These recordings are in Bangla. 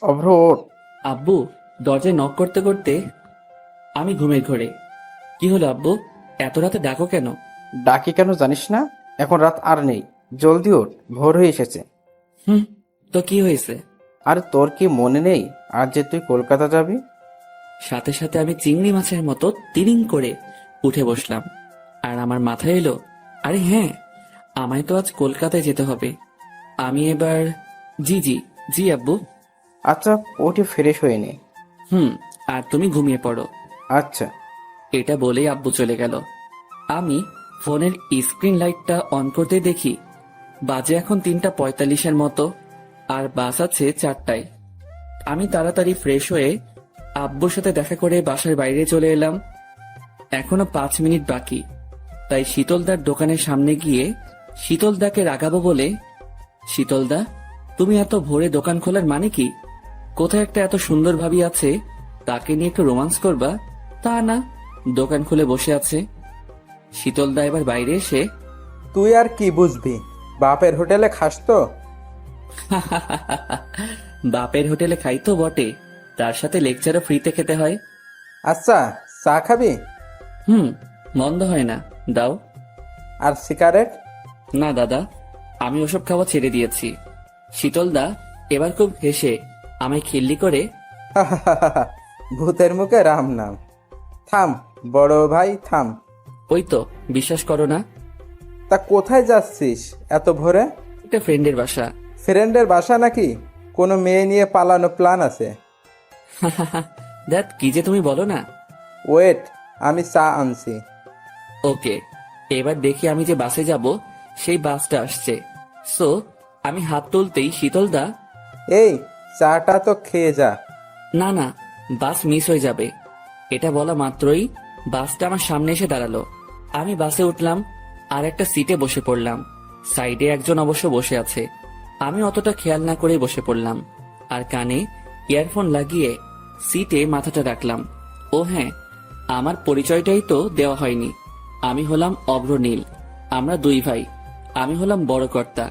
অভ্র ওঠ। আব্বু দরজায় নক করতে করতে আমি ঘুমের ঘোরে। কি হলো আব্বু, এত রাতে ডাকো কেন? ডাকি কেন জানিস না? এখন রাত আর নেই, জলদি ওঠ, ভোর হয়ে এসেছে। হুম, তো কি হয়েছে? আর তোর কি মনে নেই আজ যে তুই কলকাতা যাবি? সাথে সাথে আমি চিংড়ি মাছের মতো তিরিং করে উঠে বসলাম। আর আমার মাথায় এলো, আরে হ্যাঁ, আমায় তো আজ কলকাতায় যেতে হবে। আমি এবার জি জি জি আব্বু। আচ্ছা, ওঠে ফ্রেশ হয়ে নে। হুম, আর তুমি ঘুমিয়ে পড়ো। আচ্ছা। এটা বলেই আব্বু চলে গেল। আমি ফোনের স্ক্রিন লাইটটা অন করতে দেখি বাজে এখন 3:45 মতো, আর বাস আছে 4টায়। আমি তাড়াতাড়ি ফ্রেশ হয়ে আব্বুর সাথে দেখা করে বাসার বাইরে চলে এলাম। এখনো 5 মিনিট বাকি, তাই শীতলদার দোকানের সামনে গিয়ে শীতলদাকে রাগাবো বলে, শীতলদা, তুমি এত ভোরে দোকান খোলার মানে কি? কোথায় একটা এত সুন্দর ভাবি আছে, তাকে নিয়ে একটু রোমান্স করবা? তা না, দোকান খুলে বসে আছে। শীতলদা এবার বাইরে এসে তুই আর কি বুঝবি, বাপের হোটেলে খাস তো। বাপের হোটেলে খাই তো বটে, তার সাথে লেকচারও ফ্রিতে খেতে হয়। আচ্ছা, চা খাবি? হুম, মন্দ হয় না, দাও। আর সিগারেট? না দাদা, আমি ওসব খাওয়া ছেড়ে দিয়েছি। শীতলদা এবার খুব হেসে আমায় খিল্লি করে, ভূতের মুখে রাম নাম। থাম বড় ভাই, থাম। ওই তো, বিশ্বাস করো না? তা কোথায় যাচ্ছিস এত ভোরে? একটা ফ্রেন্ডের বাসা। ফ্রেন্ডের বাসা নাকি? কোনো মেয়ে নিয়ে পালানো প্ল্যান আছে? দেখ কি যে তুমি বলো না। ওয়েট, আমি চা আনছি। ওকে, এবার দেখি আমি যে বাসে যাব সেই বাসটা আসছে। সো আমি হাত তুলতেই শীতলদা, এই, চাটা তো খেয়ে যা। না না, বাস মিস হয়ে যাবে। এটা বলা মাত্রই বাসটা আমার সামনে এসে দাঁড়ালো। আমি বাসে উঠলাম আর একটা সিটে বসে পড়লাম। সাইডে একজন অবশ্য বসে আছে। আমি অতটা খেয়াল না করে বসে পড়লাম আর কানে ইয়ারফোন লাগিয়ে সিটে মাথাটা রাখলাম। ও হ্যাঁ, আমার পরিচয়টাই তো দেওয়া হয়নি। আমি হলাম অভ্র নীল। আমরা দুই ভাই। আমি হলাম বড় কর্তা,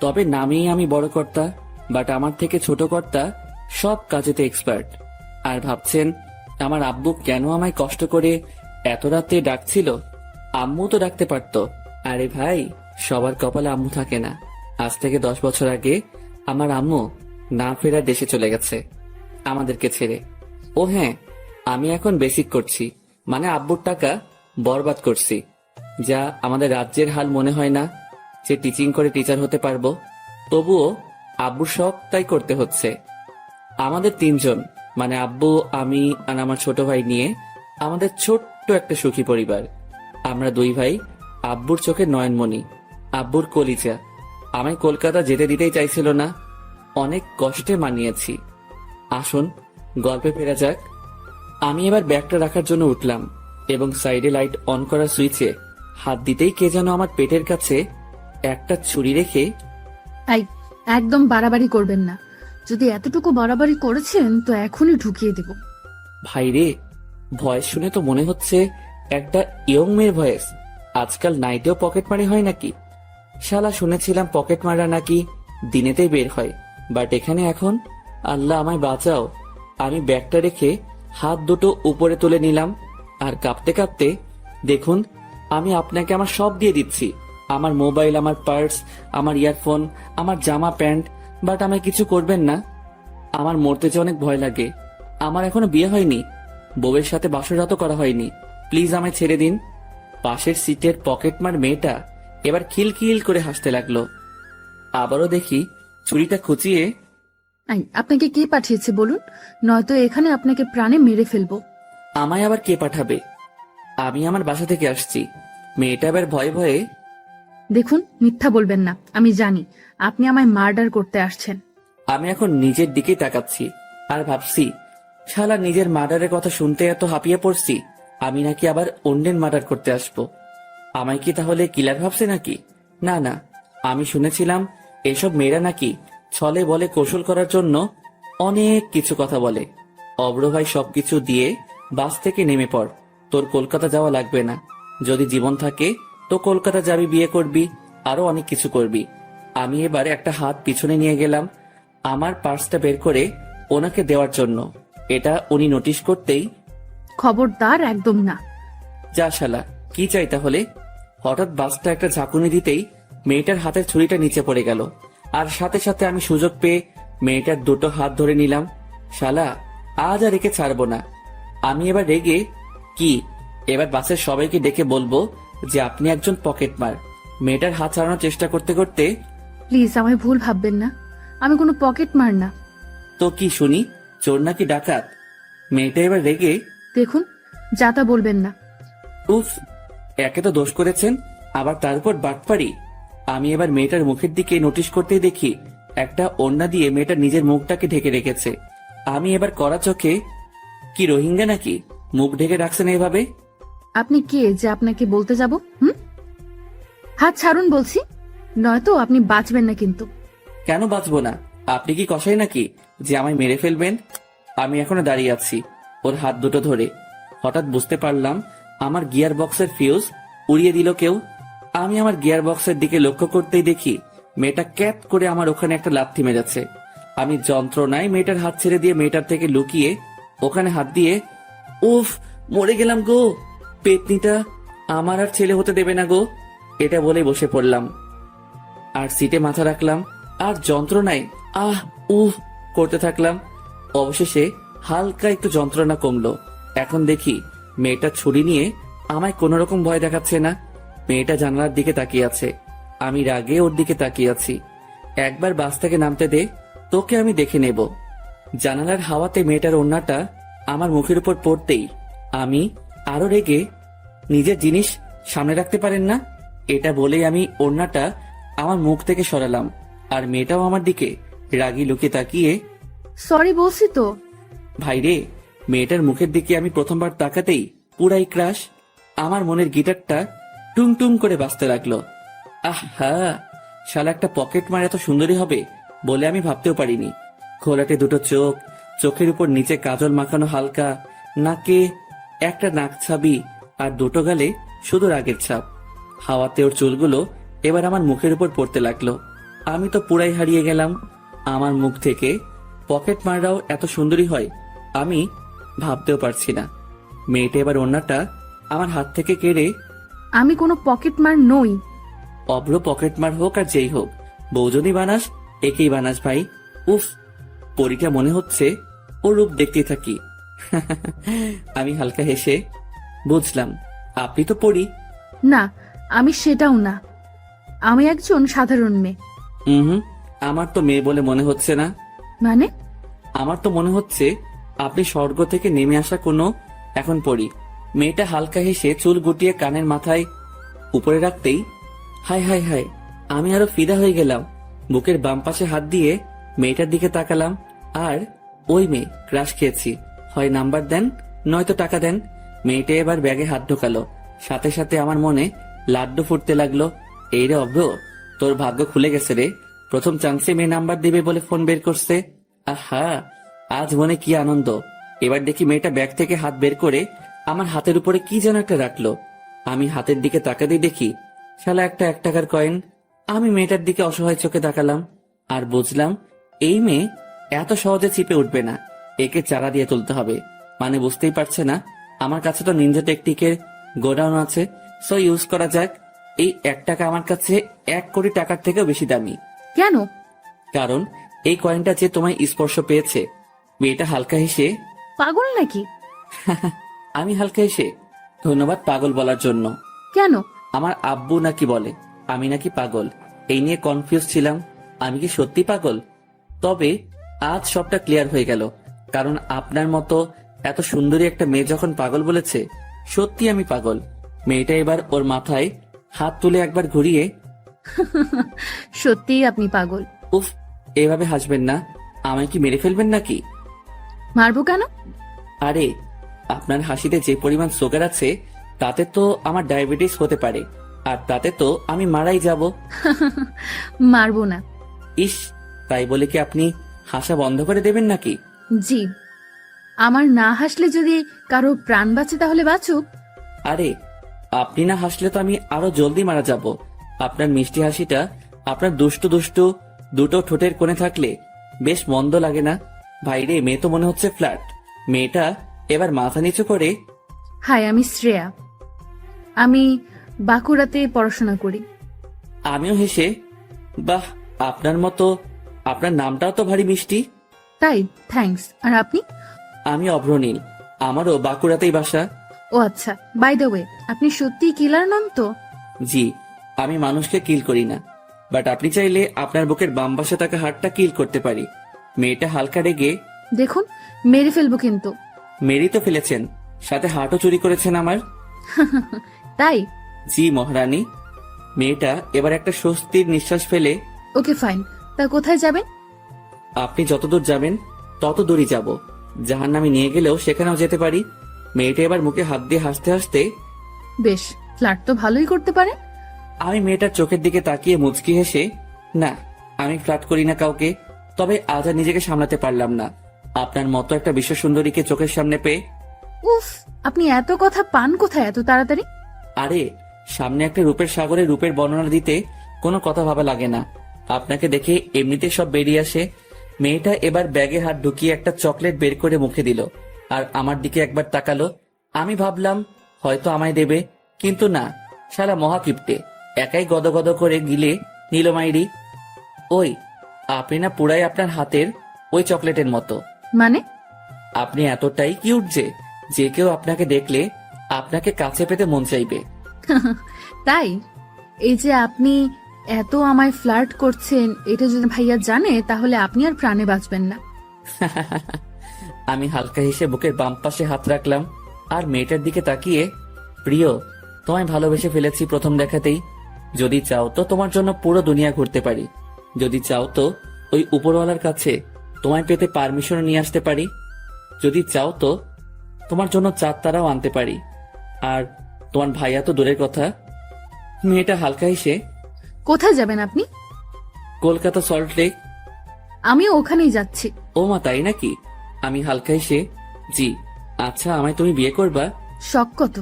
তবে নামেই আমি বড় কর্তা, বাট আমার থেকে ছোট কর্তা সব কাজেতে এক্সপার্ট। আর ভাবছেন আমার আব্বু কেন আমায় কষ্ট করে এত রাতে ডাকছিল? আম্মু তো ডাকতে পারতো। আরে ভাই, সবার কপালে আম্মু থাকে না। আজ থেকে 10 বছর আগে আমার আম্মু না ফেরার দেশে চলে গেছে আমাদেরকে ছেড়ে। ও হ্যাঁ, আমি এখন বেসিক করছি, মানে আব্বুর টাকা বরবাদ করছি। যা আমাদের রাজ্যের হাল মনে হয় না যে টিচিং করে টিচার হতে পারবো। তবুও আব্বুর শখ তাই করতে হচ্ছে। আমাদের তিনজন, মানে আব্বু, আমি আর আমার ছোট ভাই নিয়ে আমাদের ছোট্ট একটা সুখী পরিবার। আমরা দুই ভাই আব্বুর চোখে নয়নমণি, আব্বুর কলিজা। আমায় কলকাতা যেতে দিতেই চাইছিল না, অনেক কষ্টে মানিয়েছি। আসুন গল্পে ফেরা যাক। আমি এবার ব্যাগটা রাখার জন্য উঠলাম এবং সাইডে লাইট অন করার সুইচে হাত দিতেই কে যেন আমার পেটের কাছে একটা ছুরি রেখে, এই, একদম বাড়াবাড়ি করবেন না। যদি এতটুকু বাড়াবাড়ি করেছেন তো এখনই ঢুকিয়ে দেব। ভাই রে, ভয়েস শুনে তো মনে হচ্ছে একটা ইয়ং মেয়ের ভয়েস। আজকাল নাইটেও পকেট মারি হয় নাকি? শালা শুনেছিলাম পকেট মারা নাকি দিনেতেই বের হয়, বাট এখানে এখন, আল্লাহ আমায় বাঁচাও। আমি ব্যাগটা রেখে হাত দুটো উপরে তুলে নিলাম আর কাঁপতে কাঁপতে, দেখুন, আমি আপনাকে আমার সব দিয়ে দিচ্ছি, আমার মোবাইল, আমার পার্স, আমার ইয়ারফোন, আমার জামা প্যান্ট, বাট আমায় কিছু করবেন না। আমার মরতে যে অনেক ভয় লাগে। আমার এখনো বিয়ে হয়নি, বউয়ের সাথে বাসরাতও করা হয়নি। প্লিজ আমায় ছেড়ে দিন। পাশের সিটের পকেটমার মেয়েটা এবার খিলখিল করে হাসতে লাগলো। আবারও দেখি ছুরিটা খুঁচিয়ে, এই, আপনাকে কে পাঠিয়েছে বলুন, নয়তো এখানে আপনাকে প্রাণে মেরে ফেলবো। আমায় আবার কে পাঠাবে? আমি আমার বাসা থেকে আসছি। মেয়েটা এবার ভয়ে ভয়ে, দেখুন, মিথ্যা বলবেন না, আমি জানি আপনি আমায় মার্ডার করতে আসছেন। আমি এখন নিজের দিকেই তাকাচ্ছি আর ভাবছি, শালা নিজের মার্ডারের কথা শুনতে এত হাঁপিয়ে পড়ছি, আমি নাকি আবার অন্যের মার্ডার করতে আসবো। আমায় কি তাহলে কিলার ভাবছে নাকি? না না, আমি শুনেছিলাম এসব মেয়েরা নাকি ছলে বলে কৌশল করার জন্য অনেক কিছু কথা বলে। অব্র ভাই সবকিছু দিয়ে বাস থেকে নেমে পড়, তোর কলকাতা যাওয়া লাগবে না। যদি জীবন থাকে তো কলকাতা যাবি, বিয়ে করবি, আরো অনেক কিছু করবি। আমি এবার একটা হাত পিছনে নিয়ে গেলাম, আমার পার্সটা বের করে ওনাকে দেওয়ার জন্য। এটা উনি নোটিশ করতেই, খবরদার, একদম না। যা শালা, কি চাই তাহলে? হঠাৎ বাসটা একটা ঝাঁকুনি দিতেই মেয়েটার হাতের ছুরিটা নিচে পড়ে গেল, আর সাথে সাথে আমি সুযোগ পেয়ে মেয়েটার দুটো হাত ধরে নিলাম। শালা, আজ আর একে ছাড়বো না। আমি এবার রেগে, কি এবার বাসের সবাইকে ডেকে বলবো যে আপনি একজন পকেটমার? মেয়েটার হাত ছাড়ানোর চেষ্টা করতে করতে, প্লিজ আমায় ভুল ভাববেন না, আমি কোনো পকেট মার না। তো কি শুনি, চোর নাকি ডাকাত? মেয়েটা এবার রেগে, দেখুন, যা তা বলবেন না। উফ, একে তো দোষ করেছেন, আবার তার উপর বাটপারি। আমি এবার মেয়েটার মুখের দিকে নোটিশ করতেই দেখি একটা ওড়না দিয়ে মেয়েটার নিজের মুখটাকে ঢেকে রেখেছে। আমি এবার কড়া চোখে, কি রোহিঙ্গা নাকি মুখ ঢেকে রাখছেন এভাবে? আপনি কে যে আপনাকে বলতে যাব? হাত ছাড়ুন বলছি, নয়তো আপনি বাঁচবেন না কিন্তু। কেন বাঁচবো না? আপনি কি কসাই নাকি যে আমায় মেরে ফেলবেন? আমি এখনো দাঁড়িয়ে আছি ওর হাত দুটো ধরে। হঠাৎ বুঝতে পারলাম আমার গিয়ার বক্সের ফিউজ উড়িয়ে দিল কেউ। আমি আমার গিয়ার বক্সের দিকে লক্ষ্য করতেই দেখি মেয়েটা ক্যাপ করে আমার ওখানে একটা লাথি মেরেছে। আমি যন্ত্রণায় মেয়েটার হাত ছেড়ে দিয়ে মেয়েটার থেকে লুকিয়ে ওখানে হাত দিয়ে, উফ, মরে গেলাম গো, পেতনিটা আমার আর ছেলে হতে দেবে না গো, এটা বলে বসে পড়লাম আর সিটে মাথা রাখলাম আর যন্ত্রণায় আহ উহ করতে থাকলাম। অবশেষে হালকা একটু যন্ত্রণা কমলো। এখন দেখি মেয়েটা ছুরি নিয়ে আমায় কোনো রকম ভয় দেখাচ্ছে না। মেয়েটা জানালার দিকে তাকিয়ে আছে, আমি রাগে ওর দিকে তাকিয়ে আছি। একবার বাস থেকে নামতে দে, তোকে আমি দেখে নেব। জানালার হাওয়াতে মেয়েটার ওড়নাটা আমার মুখের উপর পড়তেই আমি আরো রেগে, নিজের জিনিস সামনে রাখতে পারেন না, এটা বলেই আমি ওড়নাটা আমার মুখ থেকে সরালাম। আর মেয়েটাও আমার দিকে রাগি লুকে তাকিয়ে, সরি বলছি তো। ভাইরে, মেয়েটার মুখের দিকে আমি প্রথমবার তাকাতেই পুরাই ক্রাশ। আমার মনের গিটারটা টুং টুং করে বাজতে লাগলো। আহা, শালা একটা পকেট মার এত সুন্দরী হবে বলে আমি ভাবতেও পারিনি। ঘোলাটে দুটো চোখ, চোখের উপর নিচে কাজল মাখানো হালকা, নাকে একটা নাক ছাবি, আর দুটো গালে শুধু রাগের ছাপ। হাওয়াতে ওর চুলগুলো এবার আমার মুখের উপর পড়তে লাগলো। আমি তো পুরাই হারিয়ে গেলাম। আমার মুখ থেকে পকেট মাররাও এত সুন্দরী হয় আমি ভাবতেও পারছি না। মেয়েটা এবার ওড়নাটা আমার হাত থেকে কেড়ে, আমি কোনো পকেট মার নই। অভ্র পকেট মার হোক আর যেই হোক, বউ যদি বানাস একেই বানাস ভাই। উফ, পরীটা মনে হচ্ছে, ওর রূপ দেখতেই থাকি। আমি হালকা হেসে, বুঝলাম আপনি তো পড়ি। না, আমি সেটাও না, আমি একজন সাধারণ মেয়ে। হুম, আমার তো মেয়ে বলে মনে হচ্ছে না। মানে? আমার তো মনে হচ্ছে আপনি স্বর্গ থেকে নেমে আসা কোনো এখন পড়ি। মেয়েটা হালকা হেসে চুল গুটিয়ে কানের মাথায় উপরে রাখতেই, হায় হায় হায়, আমি আরো ফিদা হয়ে গেলাম। বুকের বাম পাশে হাত দিয়ে মেয়েটার দিকে তাকালাম, আর ওই মেয়ে ক্রাশ খেয়েছি, হয় নাম্বার দেন নয়তো টাকা দেন। মেয়েটা এবার ব্যাগে হাত ঢোকালো, সাথে সাথে আমার মনে লাড্ডু ফুটতে লাগলো। এই রে অভ্র, তোর ভাগ্য খুলে গেছে রে, প্রথম চান্সে মেয়ে নাম্বার দিবে বলে ফোন বের করছে। আহা, আজ মনে কি আনন্দ। এবার দেখি মেয়েটা ব্যাগ থেকে হাত বের করে আমার হাতের উপরে কি যেন একটা রাখলো। আমি হাতের দিকে তাকাতেই দেখি শালা একটা 1 টাকার কয়েন। আমি মেয়েটার দিকে অসহায় চোখে তাকালাম আর বুঝলাম এই মেয়ে এত সহজে চিপে উঠবে না, একে চারা দিয়ে তুলতে হবে। মানে বুঝতেই পারছে না আমার কাছে তো নিনজা টেকটিকের গোডাউন আছে, সো ইউজ করা যাক। এই 1 টাকা আমার কাছে 1 কোটি টাকার থেকেও বেশি দামি। কেন? কারণ এই কয়েনটা যে তোমায় স্পর্শ পেয়েছে। মেয়েটা হালকা হেসে, পাগল নাকি? আমি হালকা হেসে, ধন্যবাদ পাগল বলার জন্য। কেন? আমার আব্বু নাকি বলে আমি নাকি পাগল, এই নিয়ে কনফিউজ ছিলাম। আমি কি সত্যি পাগল? তবে আজ সবটা ক্লিয়ার হয়ে গেল, কারণ আপনার মতো এত সুন্দরী একটা মেয়ে যখন পাগল বলেছে, সত্যি আমি পাগল। মেয়েটা এবার ওর মাথায় হাত তুলে একবার ঘুরিয়ে, সত্যিই আপনি পাগল। উফ, এভাবে হাসবেন না, আমায় কি মেরে ফেলবেন নাকি? মারবো কেন? আরে, আপনার হাসিতে যে পরিমাণ সুগার আছে তাতে তো আমার ডায়াবেটিস হতে পারে, আর তাতে তো আমি মারাই যাব। মারবো না। ইস, তাই বলে কি আপনি হাসা বন্ধ করে দেবেন নাকি? জি, আমার না হাসলে যদি কারো প্রাণ বাঁচে তাহলে বাঁচুক। আরে, আপনি না হাসলে তো আমি আরো জলদি মারা যাব। আপনার মিষ্টি হাসিটা আপনার দুষ্টু দুষ্টু দুটো ঠোঁটের কোণে থাকলে বেশ মন্দ লাগে না। ভাইরে, মেয়ে তো মনে হচ্ছে ফ্ল্যাট। মেয়েটা এবার মাথা নিচু করে, হাই, আমি শ্রেয়া। আমি বাঁকুড়াতে পড়াশোনা করি। আমিও হেসে, বাহ, আপনার মতো। আপনার নামটাও তো ভারী মিষ্টি। তাই? থ্যাঙ্কস। আর আপনি? আমি অভ্রনীল, আমারও বাঁকুড়াতেই বাসা। ও আচ্ছা, বাই দ্য ওয়ে, আপনি সত্যিই কিলার নন তো? জি, আমি মানুষকে কিল করি না, বাট আপনি চাইলে আপনার বুকের বাম পাশে থাকা হাড়টা কিল করতে পারি। মেয়েটা হালকা রেগে, দেখুন, মেরে ফেলবো কিন্তু। মেরি তো ফেলেছেন, সাথে হাটও চুরি করেছেন আমার। তাই? জি মহারানী। মেয়েটা এবার একটা স্বস্তির নিঃশ্বাস ফেলে, ওকে ফাইন, তা কোথায় যাবেন? আপনি যতদূর যাবেন তত দূরই যাব। জাহান্নামে নিয়ে গেলেও সেখানেও যেতে পারি। মেয়েটা এবার মুখে হাত দিয়ে হাসতে হাসতে, বেশ, ফ্ল্যাট তো ভালোই করতে পারে। আমি মেয়েটার চোখের দিকে তাকিয়ে মুচকি হেসে, না, আমি ফ্লার্ট করি না কাউকে, তবে আজ আর নিজেকে সামলাতে পারলাম না আপনার মতো একটা বিশ্ব সুন্দরীকে চোখের সামনে পেয়ে। উফ, আপনি এত কথা পান কোথায় এত তাড়াতাড়ি? আরে, সামনে একটা রূপের সাগরে রূপের বর্ণনা দিতে কোনো কথা ভাবা লাগে না। আপনাকে দেখে এমনিতে সব বেরিয়ে আসে। মেয়েটা এবার ব্যাগে হাত ঢুকিয়ে একটা চকলেট বের করে মুখে দিল, আর আমার দিকে একবার তাকালো। আমি ভাবলাম হয়তো আমায় দেবে, কিন্তু না, শালা মহাকিপ্টে একাই গদগদ করে গিলে নীলমাইরি। ওই, আপনি না পুরাই আপনার হাতের ওই চকলেটের মতো। মানে? আপনি এতটাই কিউট যে কেউ আপনাকে দেখলে আপনাকে কাছে পেতে মন চাইবে। তাই? এই যে আপনি এত আমায় ফ্লার্ট করছেন, এটা যদি ভাইয়া জানে তাহলে আপনি আর প্রাণে বাঁচবেন না। আমি হালকা হেসে বুকের বাম পাশে হাত রাখলাম আর মেয়েটার দিকে তাকিয়ে, প্রিয়, তোমায় ভালোবেসে ফেলেছি প্রথম দেখাতেই। যদি চাও তো তোমার জন্য পুরো দুনিয়া ঘুরতে পারি। যদি চাও তো ওই উপরওয়ালার কাছে তোমায় পেতে পারমিশন নিয়ে আসতে পারি। যদি চাও তো তোমার জন্য চাঁদ তারাও আনতে পারি। আর তোমার ভাইয়া তো দূরের কথা। মেয়েটা হালকা হেসে, কোথায় যাবেন আপনি? Kolkata salt lake. আমিও ওখানেই যাচ্ছি। ও মা, তাই নাকি? আমি হালকা হেসে, জি। আচ্ছা, আমায় তুমি বিয়ে করবা? শখ কত?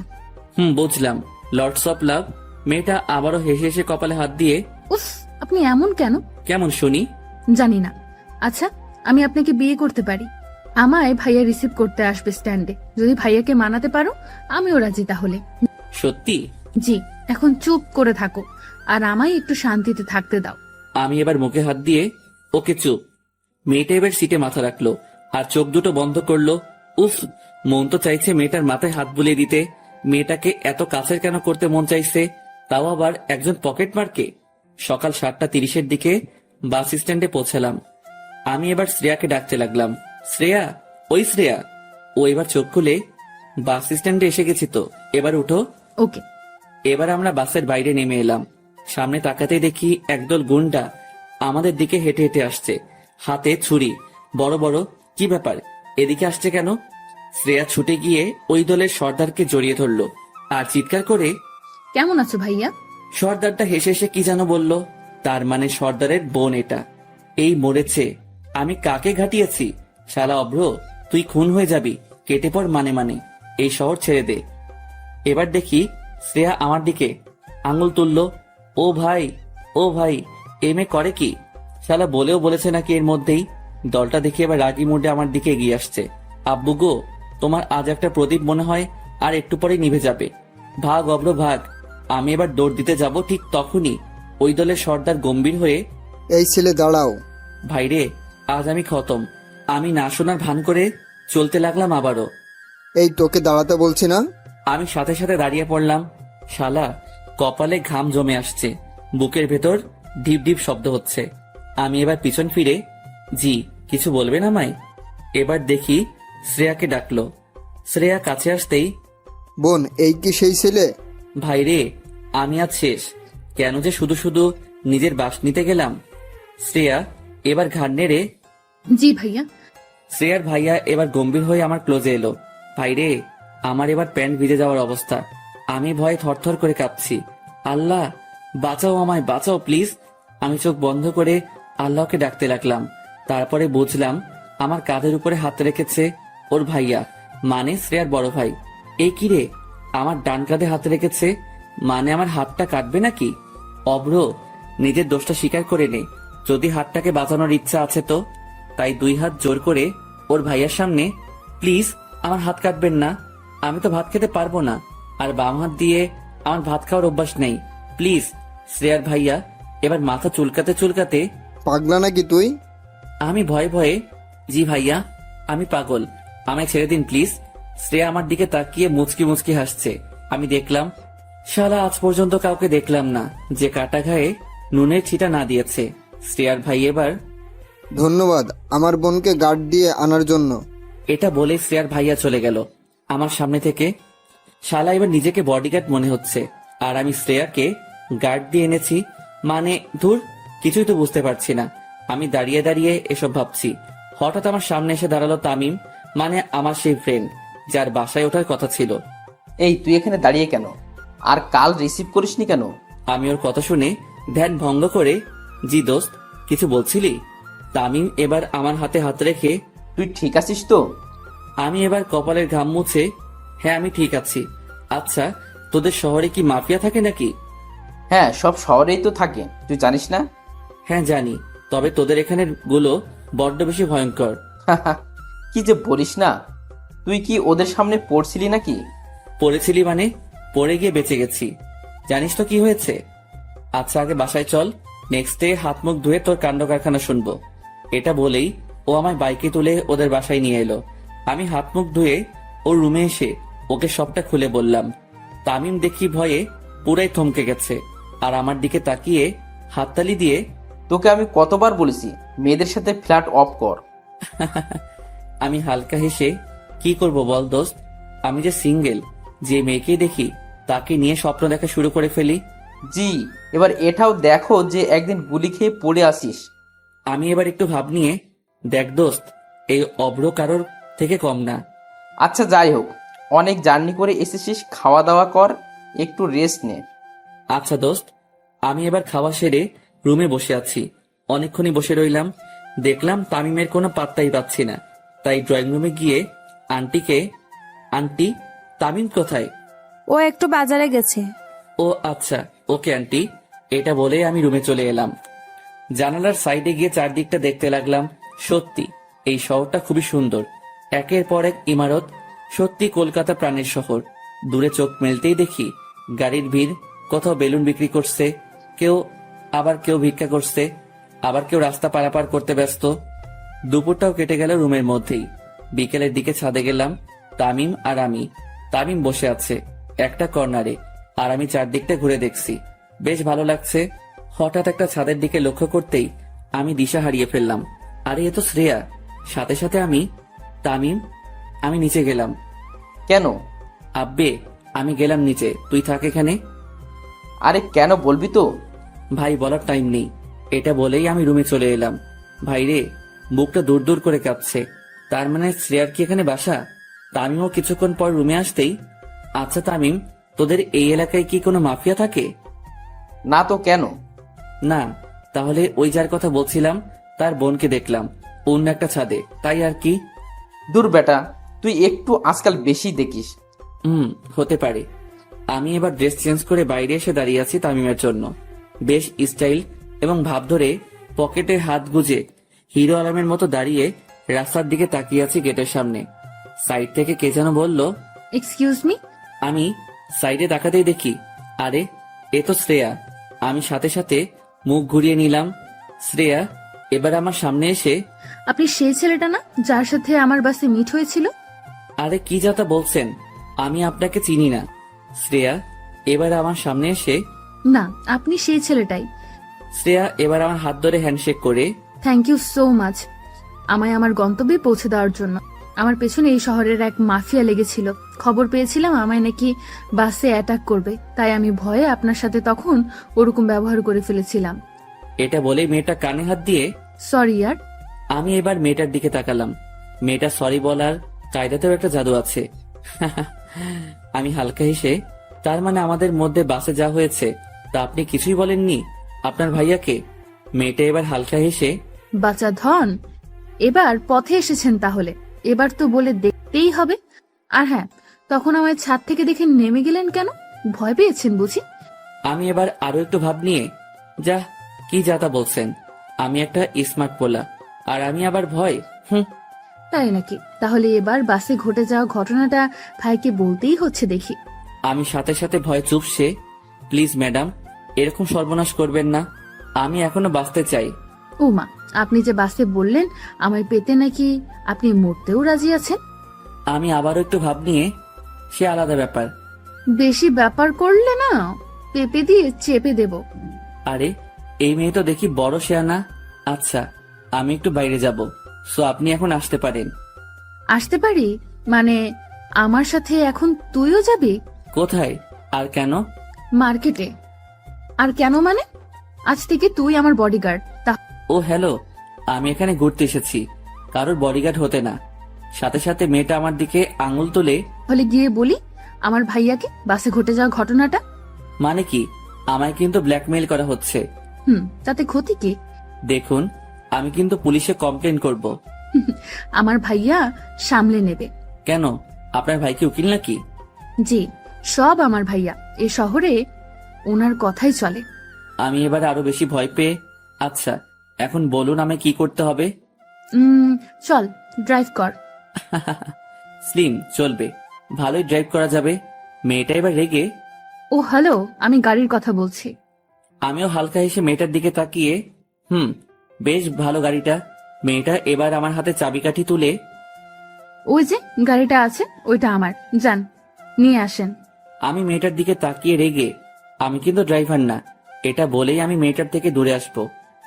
বুঝলাম, লর্ডস অফ লাভ। মেয়েটা আবারও হেসে হেসে কপালে হাত দিয়ে, উফ, আপনি এমন কেন? কেমন শুনি? জানি না। আচ্ছা, আমি আপনাকে বিয়ে করতে পারি। আমায় ভাইয়া রিসিভ করতে আসবে স্ট্যান্ডে। যদি ভাইয়াকে মানাতে পারো আমিও রাজি তাহলে। সত্যি? জি, এখন চুপ করে থাকো আর আমায় একটু শান্তিতে থাকতে দাও। আমি এবার মুখে হাত দিয়ে, ওকে চুপ। মেয়েটা এবার সিটে মাথা রাখলো আর চোখ দুটো বন্ধ করলো। উফ, মন তো চাইছে মেয়েটার মাথায় হাত বুলিয়ে দিতে। মেয়েটাকে এত কাছের কেন করতে মন চাইছে, তাও আবার একজন পকেট মারকে। সকাল 7:30 দিকে বাস স্ট্যান্ডে পৌঁছালাম। আমি এবার শ্রেয়াকে ডাকতে লাগলাম, শ্রেয়া, ওই শ্রেয়া। ও এবার চোখ খুলে, বাস স্ট্যান্ডে এসে গেছি তো, এবার উঠো। ওকে। এবার আমরা বাসের বাইরে নেমে এলাম। সামনে তাকাতেই দেখি একদল গুন্ডা আমাদের দিকে হেঁটে হেঁটে আসছে, হাতে ছুরি, বড় বড়। কি ব্যাপার, এদিকে আসছে কেন? শ্রেয়া ছুটে গিয়ে ওই দলের সর্দারকে জড়িয়ে ধরলো আর চিৎকার করে, কেমন আছো ভাইয়া? সর্দারটা হেসে হেসে কি যেন বলল। তার মানে সর্দারের বোন এটা। এই মরেছে, আমি কাকে ঘাটিয়েছি? শালা অভ্র, তুই খুন হয়ে যাবি, কেটে পড় মানে এই শহর ছেড়ে দে। এবার দেখি শ্রেয়া আমার দিকে আঙুল তুললো। ও ভাই, ও ভাই, এ মেয়ে করে কি? শালা বলেও বলেছে নাকি এর মধ্যেই। দলটা দেখে এবার রাগি মুডে আমার দিকে এগিয়ে আসছে। আব্বু গো, তোমার আজ একটা প্রদীপ মনে হয় আর একটু পরে নিভে যাবে। ভাগ অব্র ভাগ। আমি এবার দৌড় দিতে যাব, ঠিক তখনই ওই দলের সর্দার গম্ভীর হয়ে, এই ছেলে দাঁড়াও। ভাইরে, আজ আমি খতম। আমি না শোনার ভান করে চলতে লাগলাম আবারও। এই তোকে দাঁড়াতে বলছি না? আমি সাথে সাথে দাঁড়িয়ে পড়লাম। শালা, কপালে ঘাম জমে আসছে, বুকের ভেতর ঢিপ ঢিপ শব্দ হচ্ছে। আমি এবার পিছন ফিরে, জি, কিছু বলবেন আমায়? এবার দেখি শ্রেয়াকে ডাকলো। শ্রেয়া কাছে আসতেই, বোন, এই কি সেই ছেলে? ভাইরে, আমি আজ শেষ। কেন যে শুধু শুধু নিজের বাস নিতে গেলাম। শ্রেয়া এবার ঘাড় নেড়ে, জি ভাইয়া। শ্রেয়ার ভাইয়া এবার গম্ভীর হয়ে আমার ক্লোজে এলো। ভাইরে, আমার এবার প্যান্ট ভিজে যাওয়ার অবস্থা। আমি ভয়ে থরথর করে কাঁপছি। আল্লাহ, বাঁচাও আমায়, বাঁচাও প্লিজ। আমি চোখ বন্ধ করে আল্লাহকে ডাকতে লাগলাম। তারপরে বুঝলাম আমার কাঁধের উপরে হাত রেখেছে ওর ভাইয়া, মানে শ্রেয়ার বড় ভাই। এই কি রে, আমার ডান কাঁধে হাত রেখেছে, মানে আমার হাতটা কাটবে নাকি? অভ্র, নিজের দোষটা স্বীকার করে নে। যদি হাতটাকে বাঁচানোর ইচ্ছা আছে তো। তাই 2 হাত জোর করে ওর ভাইয়ার সামনে, প্লিজ আমার হাত কাটবেন না, আমি তো ভাত খেতে পারবো না, আর বাম হাত দিয়ে আমার ভাত খাওয়ার অভ্যাস নেই, প্লিজ। শ্রেয়ার ভাইয়া এবার মাথা চুলকাতে চুলকাতে, পাগলা নাকি তুই? আমি ভয়ে ভয়ে, জি ভাইয়া আমি পাগল, আমায় ছেড়ে দিন প্লিজ। শ্রেয়া আমার দিকে তাকিয়ে মুচকি মুচকি হাসছে। আমি দেখলাম, শালা আজ পর্যন্ত কাউকে দেখলাম না যে কাটা ঘায়ে নুনের ছিটা না দিয়েছে। শ্রেয়ার ভাই এবার ধন্যবাদ আমার বোনকে গার্ড দিয়ে আনার জন্য। এটা বলে শ্রেয়ার ভাইয়া চলে গেল আমার সামনে থেকে। শালা এবার নিজেকে বডিগার্ড মনে হচ্ছে, আর আমি শ্রেয়াকে গার্ড দিয়ে এনেছি মানে, ধুর, কিছুই তো বুঝতে পারছি না। আমি দাঁড়িয়ে দাঁড়িয়ে এসব ভাবছি, হঠাৎ আমার সামনে এসে দাঁড়ালো তামিম, মানে আমার সেই ফ্রেন্ড যার বাসায় ওঠার কথা ছিল। এই তুই এখানে দাঁড়িয়ে কেন? আর কাল রিসিভ করিসনি কেন? আমি ওর কথা শুনে ধ্যান ভঙ্গ করে, জি দোস্ত কিছু বলছিলি? তামিম এবার আমার হাতে হাত রেখে, তুই ঠিক আছিস তো? আমি এবার কপালের ঘাম মুছে, হ্যাঁ আমি ঠিক আছি। আচ্ছা, তোদের শহরে কি মাফিয়া থাকে নাকি? হ্যাঁ, সব শহরেই তো থাকে, তুই জানিস না? হ্যাঁ জানি, তবে তোদের এখানের গুলো বড্ড বেশি ভয়ঙ্কর। কি যে বলিস না, তুই কি ওদের সামনে পড়ছিলি নাকি? পড়েছিলি মানে? পড়ে গিয়ে বেঁচে গেছি। জানিস তো কি হয়েছে? আচ্ছা আগে বাসায় চল, নেক্সট ডে হাত মুখ ধুয়ে তোর কাণ্ড কারখানা শুনবো। এটা বলেই ও আমায় বাইকে তুলে ওদের বাসায় নিয়ে এলো। আমি হাত মুখ ধুয়ে ওর রুমে এসে ওকে সবটা খুলে বললাম। তামিম দেখি ভয়ে পুরাই থমকে গেছে, আর আমার দিকে তাকিয়ে হাততালি দিয়ে, তোকে আমি কতবার বলেছি মেয়েদের সাথে ফ্ল্যাট অফ কর। আমি হালকা হেসে, কি করব বল দোস্ত, আমি যে সিঙ্গেল, যে মেয়েকেই দেখি তাকে নিয়ে স্বপ্ন দেখা শুরু করে ফেলি। জি, এবার এটাও দেখো যে একদিন গুলি খেয়ে পড়ে আসিস। আমি এবার একটু ভাব নিয়ে, দেখ দোস্ত, এই অব্র কারোর থেকে কম না। আচ্ছা যাই হোক, অনেক জার্নি করে এসেছিস, খাওয়া দাওয়া কর, একটু রেস্ট নে। আচ্ছা দোস্ত। আমি এবার খাওয়া সেরে রুমে বসে আছি। অনেকক্ষণই বসে রইলাম, দেখলাম তামিমের কোনো পাত্তাই পাচ্ছি না। তাই ড্রয়িং রুমে গিয়ে আন্টিকে, আন্টি তামিম কোথায়? ও একটু বাজারে গেছে। ও আচ্ছা, ওকে আন্টি, এটা বলে আমি রুমে চলে এলাম। জানালার সাইডে গিয়ে চারদিকটা দেখতে লাগলাম। সত্যি এই শহরটা খুবই সুন্দর, একের পর এক ইমারত, সত্যি কলকাতা প্রাণের শহর। দূরে চোখ মেলতেই দেখি গাড়ির ভিড়, কোথাও বেলুন বিক্রি করছে কেউ, আবার কেউ ভিক্ষা করছে, আবার কেউ রাস্তা পারাপার করতে ব্যস্ত। দুপুরটাও কেটে গেল রুমের মধ্যেই। বিকেলের দিকে ছাদে গেলাম, তামিম আর আমি। তামিম বসে আছে একটা কর্নারে, আর আমি চারদিকটা ঘুরে দেখছি, বেশ ভালো লাগছে। হঠাৎ একটা ছাদের দিকে লক্ষ্য করতেই আমি দিশা হারিয়ে ফেললাম। আরে এ তো শ্রেয়া। সাথে সাথে আমি, তামিম, আমি নিচে গেলাম। কেন? আব্বে আমি গেলাম নিচে, তুই থাক এখানে। আরে কেন বলবি তো? ভাই বলার টাইম নেই, এটা বলেই আমি রুমে চলে এলাম। ভাই রে, বুকটা দূর দূর করে কাঁপছে। তার মানে শ্রেয়ার কি এখানে বাসা? তামিমও কিছুক্ষণ পর রুমে আসতেই, আচ্ছা তামিম, তোদের এই এলাকায় কি কোনো মাফিয়া থাকে? না তো, কেন? না, তাহলে ওই যার কথা বলছিলাম তার বোনকে দেখলাম অন্য একটা ছাদে, তাই আর কি। দূর বেটা, তুই একটু আজকাল বেশি দেখিস। হতে পারে। আমি এবার ড্রেস চেঞ্জ করে বাইরে এসে দাঁড়িয়ে আছি তামিমের জন্য। বেশ স্টাইল এবং ভাব ধরে পকেটে হাত গুজে হিরো আলমের মতো দাঁড়িয়ে রাস্তার দিকে তাকিয়ে আছি গেটের সামনে। সাইড থেকে কে যেন বলল, এক্সকিউজ মি। আমি সাইডে তাকাতেই দেখি, আরে এ তো শ্রেয়া। আমি সাথে সাথে মুখ ঘুরিয়ে নিলাম। শ্রেয়া এবার আমার সামনে এসে, আপনি সেই ছেলেটা না যার সাথে আমার বাসে মিট হয়েছিল? আরে কি যাতা বলছেন, আমি আপনাকে চিনি না। শ্রেয়া এবার আমার সামনে এসে, না, আপনি সেই ছেলেটাই। শ্রেয়া এবার আমার হাত ধরে হ্যান্ডশেক করে, থ্যাংক ইউ সো মাচ আমায় আমার গন্তব্যে পৌঁছে দেওয়ার জন্য। আমার পেছনে এই শহরের এক মাফিয়া লেগেছিল। খবর পেয়েছিলাম আমায় নাকি বাসে অ্যাটাক করবে, তাই আমি ভয়ে আপনার সাথে তখন ওরকম ব্যবহার করে ফেলেছিলাম। এটা বলে মেয়েটা কানে হাত দিয়ে, সরি ইয়ার। আমি এবার মেয়েটার দিকে তাকালাম। মেয়েটা সরি বলার কায়দাতেও একটা জাদু আছে। আমি হালকা হেসে, তার মানে আমাদের মধ্যে বাসে যা হয়েছে তা আপনি কিছুই বলেননি আপনার ভাইয়াকে? মেয়েটা এবার হালকা হেসে, বাচ্চা ধন, এবার পথে এসেছেন তাহলে, এবার তো বলে দেখতেই হবে। আর হ্যাঁ, তখন আমায় ছাদ থেকে দেখে নেমে গেলেন কেন? ভয় পেয়েছেন বুঝি? আমি এবার আরো একটু ভাব নিয়ে, যা কি যাতা বলছেন, আমি একটা স্মার্ট পোলা, আর আমি আবার ভয়? তাই নাকি? তাহলে এবার বাসে ঘটে যাওয়া ঘটনাটা ভাইকে বলতেই হচ্ছে দেখি। আমি সাথে সাথে ভয় চুপসে, প্লিজ ম্যাডাম, এরকম সর্বনাশ করবেন না, আমি এখনো বাঁচতে চাই। ও মা, আপনি যে বাসে বললেন আমায় পেতে নাকি আপনি মরতেও রাজি আছেন। আমি আবারও একটু ভাব নিয়ে, সে আলাদা ব্যাপার। বেশি ব্যাপার করলে না পেপে দিয়ে চেপে দেব। আরে এই মেয়ে তো দেখি বড় শেয়ানা। আচ্ছা, আমি একটু বাইরে যাব, সো আপনি এখন আসতে পারেন। আসতে পারি মানে আমার সাথে এখন তুইও যাবি? কোথায় আর কেন? মার্কেটে। আর কেন মানে? আজ থেকে তুই আমার বডিগার্ড। ও হ্যালো, আমি এখানে ঘুরতে এসেছি, কারোর বডিগার্ড হতে না। সাথে সাথে মেয়েটা আমার দিকে আঙুল তুলে, তাহলে গিয়ে বলি আমার ভাইয়াকে বাসে ঘটে যাওয়া ঘটনাটা। মানে কি, আমায় কিন্তু ব্ল্যাকমেইল করা হচ্ছে। তাতে ক্ষতি কি? দেখুন, আমি কিন্তু পুলিশে কমপ্লেন করব। আমার ভাইয়া সামলে নেবে। কেন, আপনার ভাই কি উকিল নাকি? জি, সব আমার ভাইয়া। এ শহরে ওনার কথাই চলে। আমি এবার আরো বেশি ভয় পেয়ে, আচ্ছা এখন বলুন আমি কি করতে হবে? চল ড্রাইভ কর। স্লিম চলবে, ভালোই ড্রাইভ করা যাবে। মেয়েটা এবার রেগে, ও হ্যালো, আমি গাড়ির কথা বলছি। আমিও হালকা হেসে মেয়েটার দিকে তাকিয়ে, বেশ ভালো গাড়িটা। মেয়েটা এবার আমার হাতে চাবিকাঠি তুলে, ওই যে গাড়িটা আছে ওইটা আমার, যান নিয়ে আসেন। আমি মেয়েটার দিকে তাকিয়ে রেগে, আমি কিন্তু ড্রাইভার না, এটা বলেই আমি মেয়েটার থেকে দূরে আসবো।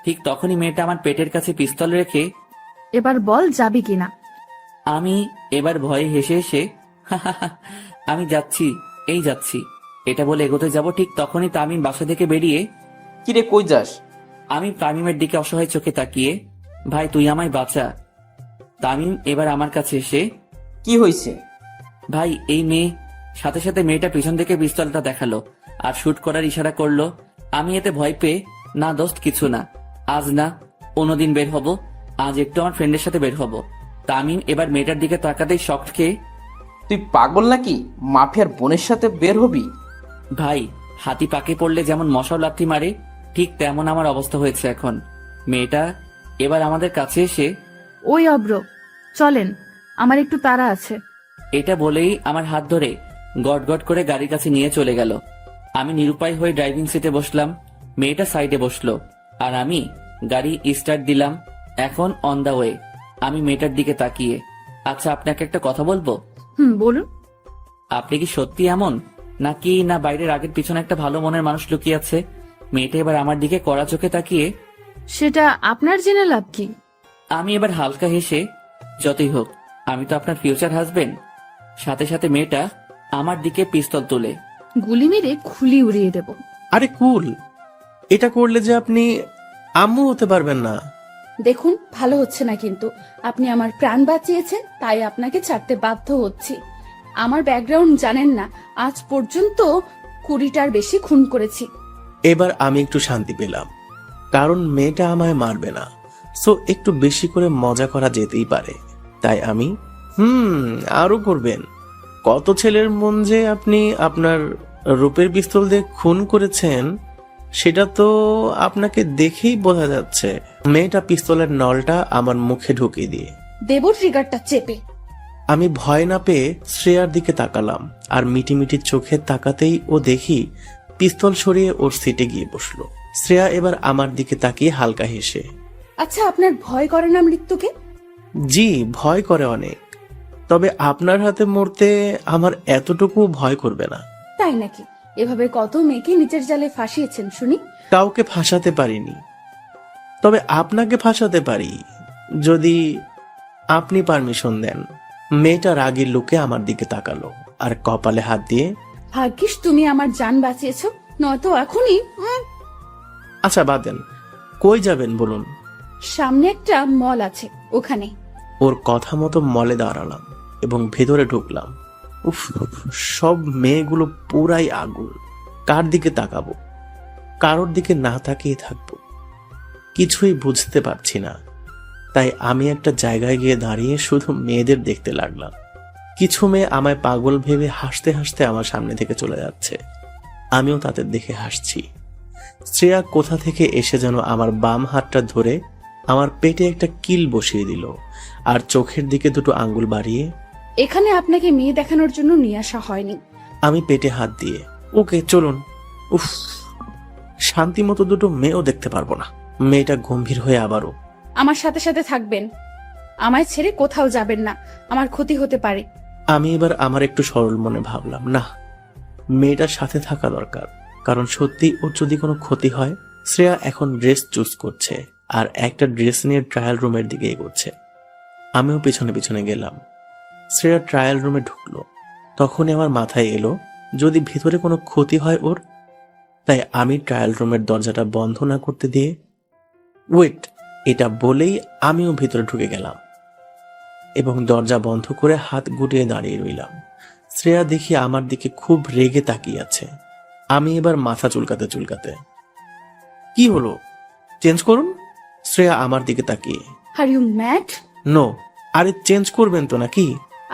ঠিক তখনই মেয়েটা আমার পেটের কাছে পিস্তল রেখে, এবার বল যাবি কিনা। আমি এবার ভয়ে হেসে হেসে, আমি যাচ্ছি, এই যাচ্ছি, এটা বলে এগোতে যাব। ঠিক তখনই তামিম বাসা থেকে বেরিয়ে, কিরে কই যাস? আমি তামিমের দিকে অসহায় চোখে তাকিয়ে, ভাই তুই আমায় বাঁচা। তামিম এবার আমার কাছে এসে, কি হয়েছে? ভাই এই মেয়ে। সাথে সাথে মেয়েটা পিছন থেকে পিস্তলটা দেখালো আর শুট করার ইশারা করলো। আমি এতে ভয় পেয়ে, না দোস্ত কিছু না, আজ না অন্যদিন বের হব, আজ একটু আমার ফ্রেন্ডের সাথে বের হব। তামিম এবার মেয়েটার দিকে তাকাতেই শক্ট খেয়ে, তুই পাগল নাকি? মাফিয়ার বোনের সাথে বের হবি? ভাই হাতি পাকে পড়লে যেমন মশাও লাথি মারে, ঠিক তেমন আমার অবস্থা হয়েছে এখন। মেয়েটা এবার আমাদের কাছে এসে, ওই অব্র, চলেন, আমার একটু তাড়া আছে। এটা বলেই আমার হাত ধরে গট গট করে গাড়ির কাছে নিয়ে চলে গেল। আমি নিরুপায় হয়ে ড্রাইভিং সিটে বসলাম, মেয়েটা সাইডে বসলো, আর আমি গাড়ি স্টার্ট দিলাম। এখন অন দা ওয়ে। আমি মেয়েটার দিকে তাকিয়ে, আচ্ছা আপনাকে একটা কথা বলবো? বলুন। আপনি কি সত্যি এমন, নাকি না বাইরের আগের পিছনে একটা ভালো মনের মানুষ লুকিয়ে আছে? মেয়েটা এবার আমার দিকে কড়া চোখে তাকিয়ে, সেটা আপনার জেনে লাভ কি? আমি এবার হালকা হেসে, যতই হোক আমি তো আপনার ফিউচার হাজবেন্ড। সাথে সাথে মেয়েটা আমার দিকে পিস্তল তুলে, গুলি মেরে খুলি উড়িয়ে দেব। আরে কুল, এটা করলে যে আপনি আম্মু হতে পারবেন না। দেখুন, ভালো হচ্ছে না, কিন্তু আপনি আমার প্রাণ বাঁচিয়েছেন, তাই আপনাকে ছাড়তে বাধ্য হচ্ছি। আমার ব্যাকগ্রাউন্ড জানেন না, আজ পর্যন্ত 20টার বেশি খুন করেছি। এবার আমি একটু শান্তি পেলাম, কারণ মেয়েটা আমায় মারবে না, সো একটু বেশি করে মজা করা যেতেই পারে। তাই আমি আরো করবেন। কত ছেলের মন যে আপনি আপনার রূপের পিস্তল দিয়ে খুন করেছেন, সেটা তো আপনাকে দেখেই বোঝা যাচ্ছে। মেয়েটা পিস্তলের নলটা আমার মুখে ঢুকিয়ে দিয়ে, দেব ট্রিগারটা চেপে। আমি ভয় না পেয়ে শ্রেয়ার দিকে তাকালাম, আর মিটিমিটি চোখে তাকাতেই ও দেখি পিস্তল সরিয়ে ওর সিটে গিয়ে বসলো। শ্রেয়া এবার আমার দিকে তাকিয়ে হালকা হেসে, আচ্ছা, আপনার ভয় করে না মৃত্যুকে? জি ভয় করে অনেক, তবে আপনার হাতে মরতে আমার এতটুকু ভয় করবে না। তাই নাকি? এভাবে কত মেয়েকে নিচের জালে ফাঁসিয়েছেন শুনি। কাউকে ফাঁসাতে পারিনি, তবে আপনাকে ফাঁসাতে পারি যদি আপনি পারমিশন দেন। মেয়েটা রাগের লোকে আমার দিকে তাকালো আর কপালে হাত দিয়ে, ভাগ্যিস তুমি আমার জান বাঁচিয়েছো, নয়তো এখনই। আচ্ছা বাদ দেন, কই যাবেন বলুন? সামনে একটা মল আছে, ওখানে। ওর কথা মতো মলে দাঁড়ালাম এবং ভেতরে ঢুকলাম। উফ, সব মেয়েগুলো পুরাই আগুন। কার দিকে তাকাবো, কারোর দিকে না তাকিয়ে থাকবো, কিছুই বুঝতে পারছি না। তাই আমি একটা জায়গায় গিয়ে দাঁড়িয়ে শুধু মেয়েদের দেখতে লাগলাম। কিছু মেয়ে আমায় পাগল ভেবে হাসতে হাসতে আমার সামনে থেকে চলে যাচ্ছে, আমিও তাদের দেখে হাসছি। শ্রেয়া কোথা থেকে এসে যেন আমার বাম হাতটা ধরে আমার পেটে একটা কিল বসিয়ে দিল আর চোখের দিকে দুটো আঙ্গুল বাড়িয়ে, এখানে আপনাকে মেয়ে দেখানোর জন্য নিয়ে আসা হয়নি। আমি পেটে হাত দিয়ে, ওকে চলুন। উফ, শান্তি মতো দুটো মেয়েও দেখতে পারবো না। মেয়েটা গম্ভীর হয়ে আবারও, আমার সাথে সাথে থাকবেন, আমায় ছেড়ে কোথাও যাবেন না, আমার ক্ষতি হতে পারে। আমি এবার আমার একটু সরল মনে ভাবলাম, না, মেয়েটার সাথে থাকা দরকার, কারণ সত্যি ওর যদি কোনো ক্ষতি হয়। শ্রেয়া এখন ড্রেস চুজ করছে আর একটা ড্রেস নিয়ে ট্রায়াল রুমের দিকে এগোচ্ছে। আমিও পিছনে পিছনে গেলাম। শ্রেয়া ট্রায়াল রুমে ঢুকলো, তখনই আমার মাথায় এলো যদি ভিতরে কোনো ক্ষতি হয় ওর। তাই আমি ট্রায়াল রুমের দরজাটা বন্ধ না করতে দিয়ে, ওয়েট, এটা বলেই আমিও ভিতরে ঢুকে গেলাম এবং দরজা বন্ধ করে হাত গুটিয়ে দাঁড়িয়ে রইলাম। শ্রেয়া দেখি আমার দিকে খুব রেগে তাকিয়ে আছে। আমি এবার মাথা চুলকাতে চুলকাতে, কি হলো, চেঞ্জ করুন। শ্রেয়া আমার দিকে তাকিয়ে, আর ইউ ম্যাড? নো। আরে চেঞ্জ করবেন তো নাকি?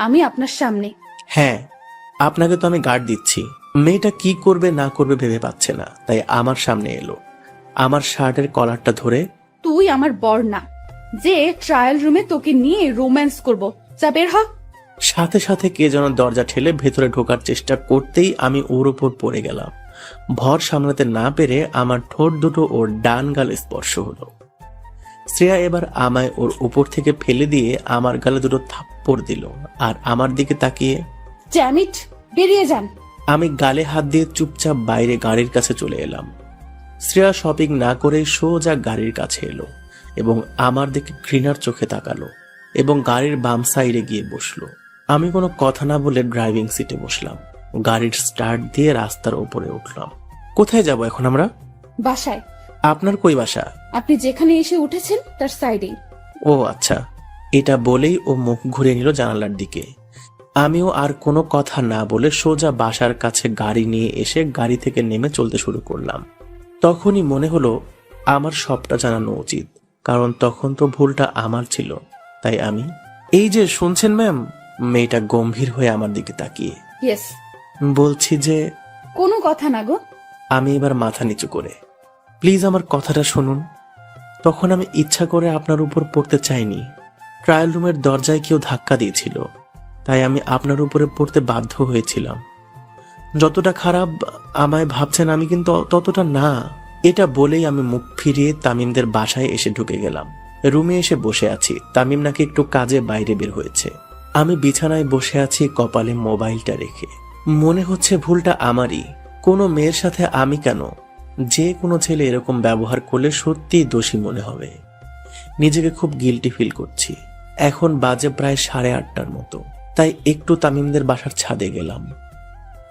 আমি আপনার সামনে। হ্যাঁ, আপনাকে তো আমি গার্ড দিচ্ছি। মেয়েটা কি করবে না করবে ভেবে পাচ্ছে না, তাই আমার সামনে এলো। আমার শার্টের কলারটা ধরে, তুই আমার বর না যে ট্রায়াল রুমে তোকে নিয়ে রোম্যান্স করব, যা বের হ। সাথে সাথে কে যেন দরজা ঠেলে ভেতরে ঢোকার চেষ্টা করতেই আমি ওর উপর পড়ে গেলাম। ভর সামলাতে না পেরে আমার ঠোঁট দুটো ওর ডান গালে স্পর্শ হলো। শ্রেয়া এবার আমায় ওর উপর থেকে ফেলে দিয়ে আমার গালে দুটো থাপ্পড় দিল আর আমার দিকে তাকিয়ে, ড্যাম ইট, বেরিয়ে যান। আমি গালে হাত দিয়ে চুপচাপ বাইরে গাড়ির কাছে চলে এলাম। শ্রেয়া শপিং না করে সোজা গাড়ির কাছে এলো এবং আমার দিকে ঘৃণার চোখে তাকালো এবং গাড়ির বাম সাইডে গিয়ে বসলো। আমি কোনো কথা না বলে ড্রাইভিং সিটে বসলাম। গাড়ির স্টার্ট দিয়ে রাস্তার উপরে উঠলাম। কোথায় যাব এখন আমরা? বাসায়। আপনার কই বাসা? আপনি যেখানে এসে উঠেছেন তার সাইডেই। ও আচ্ছা। এটা বলেই ও মুখ ঘুরে নিল জানালার দিকে। আমিও আর কোনো কথা না বলে সোজা বাসার কাছে গাড়ি নিয়ে এসে গাড়ি থেকে নেমে চলতে শুরু করলাম। তখনই মনে হলো আমার সবটা জানানো উচিত, কারণ তখন তো ভুলটা আমার ছিল। তাই আমি, এই যে শুনছেন ম্যাম? মেয়েটা গম্ভীর হয়ে আমার দিকে তাকিয়ে, ইয়েস। বলছি যে, কোনো কথা না গো। আমি এবার মাথা নিচু করে, প্লিজ আমার কথাটা শুনুন। তখন আমি ইচ্ছা করে আপনার উপর পড়তে চাইনি। ট্রায়াল রুমের দরজায় কেউ ধাক্কা দিয়েছিল, তাই আমি আপনার উপরে পড়তে বাধ্য হয়েছিলাম। যতটা খারাপ আমায় ভাবছেন আমি কিন্তু ততটা না। এটা বলেই আমি মুখ ফিরিয়ে তামিমদের বাসায় এসে ঢুকে গেলাম। রুমে এসে বসে আছি। তামিম নাকি একটু কাজে বাইরে বের হয়েছে। আমি বিছানায় বসে আছি কপালে মোবাইলটা রেখে। মনে হচ্ছে ভুলটা আমারই। কোনো মেয়ের সাথে আমি কেন? যে কোনো ছেলে এরকম ব্যবহার করলে সত্যিই দোষী মনে হবে। নিজেকে খুব গিল্টি ফিল করছি। এখন বাজে প্রায় 8:30টার মতো। তাই একটু তামিমদের বাসার ছাদে গেলাম।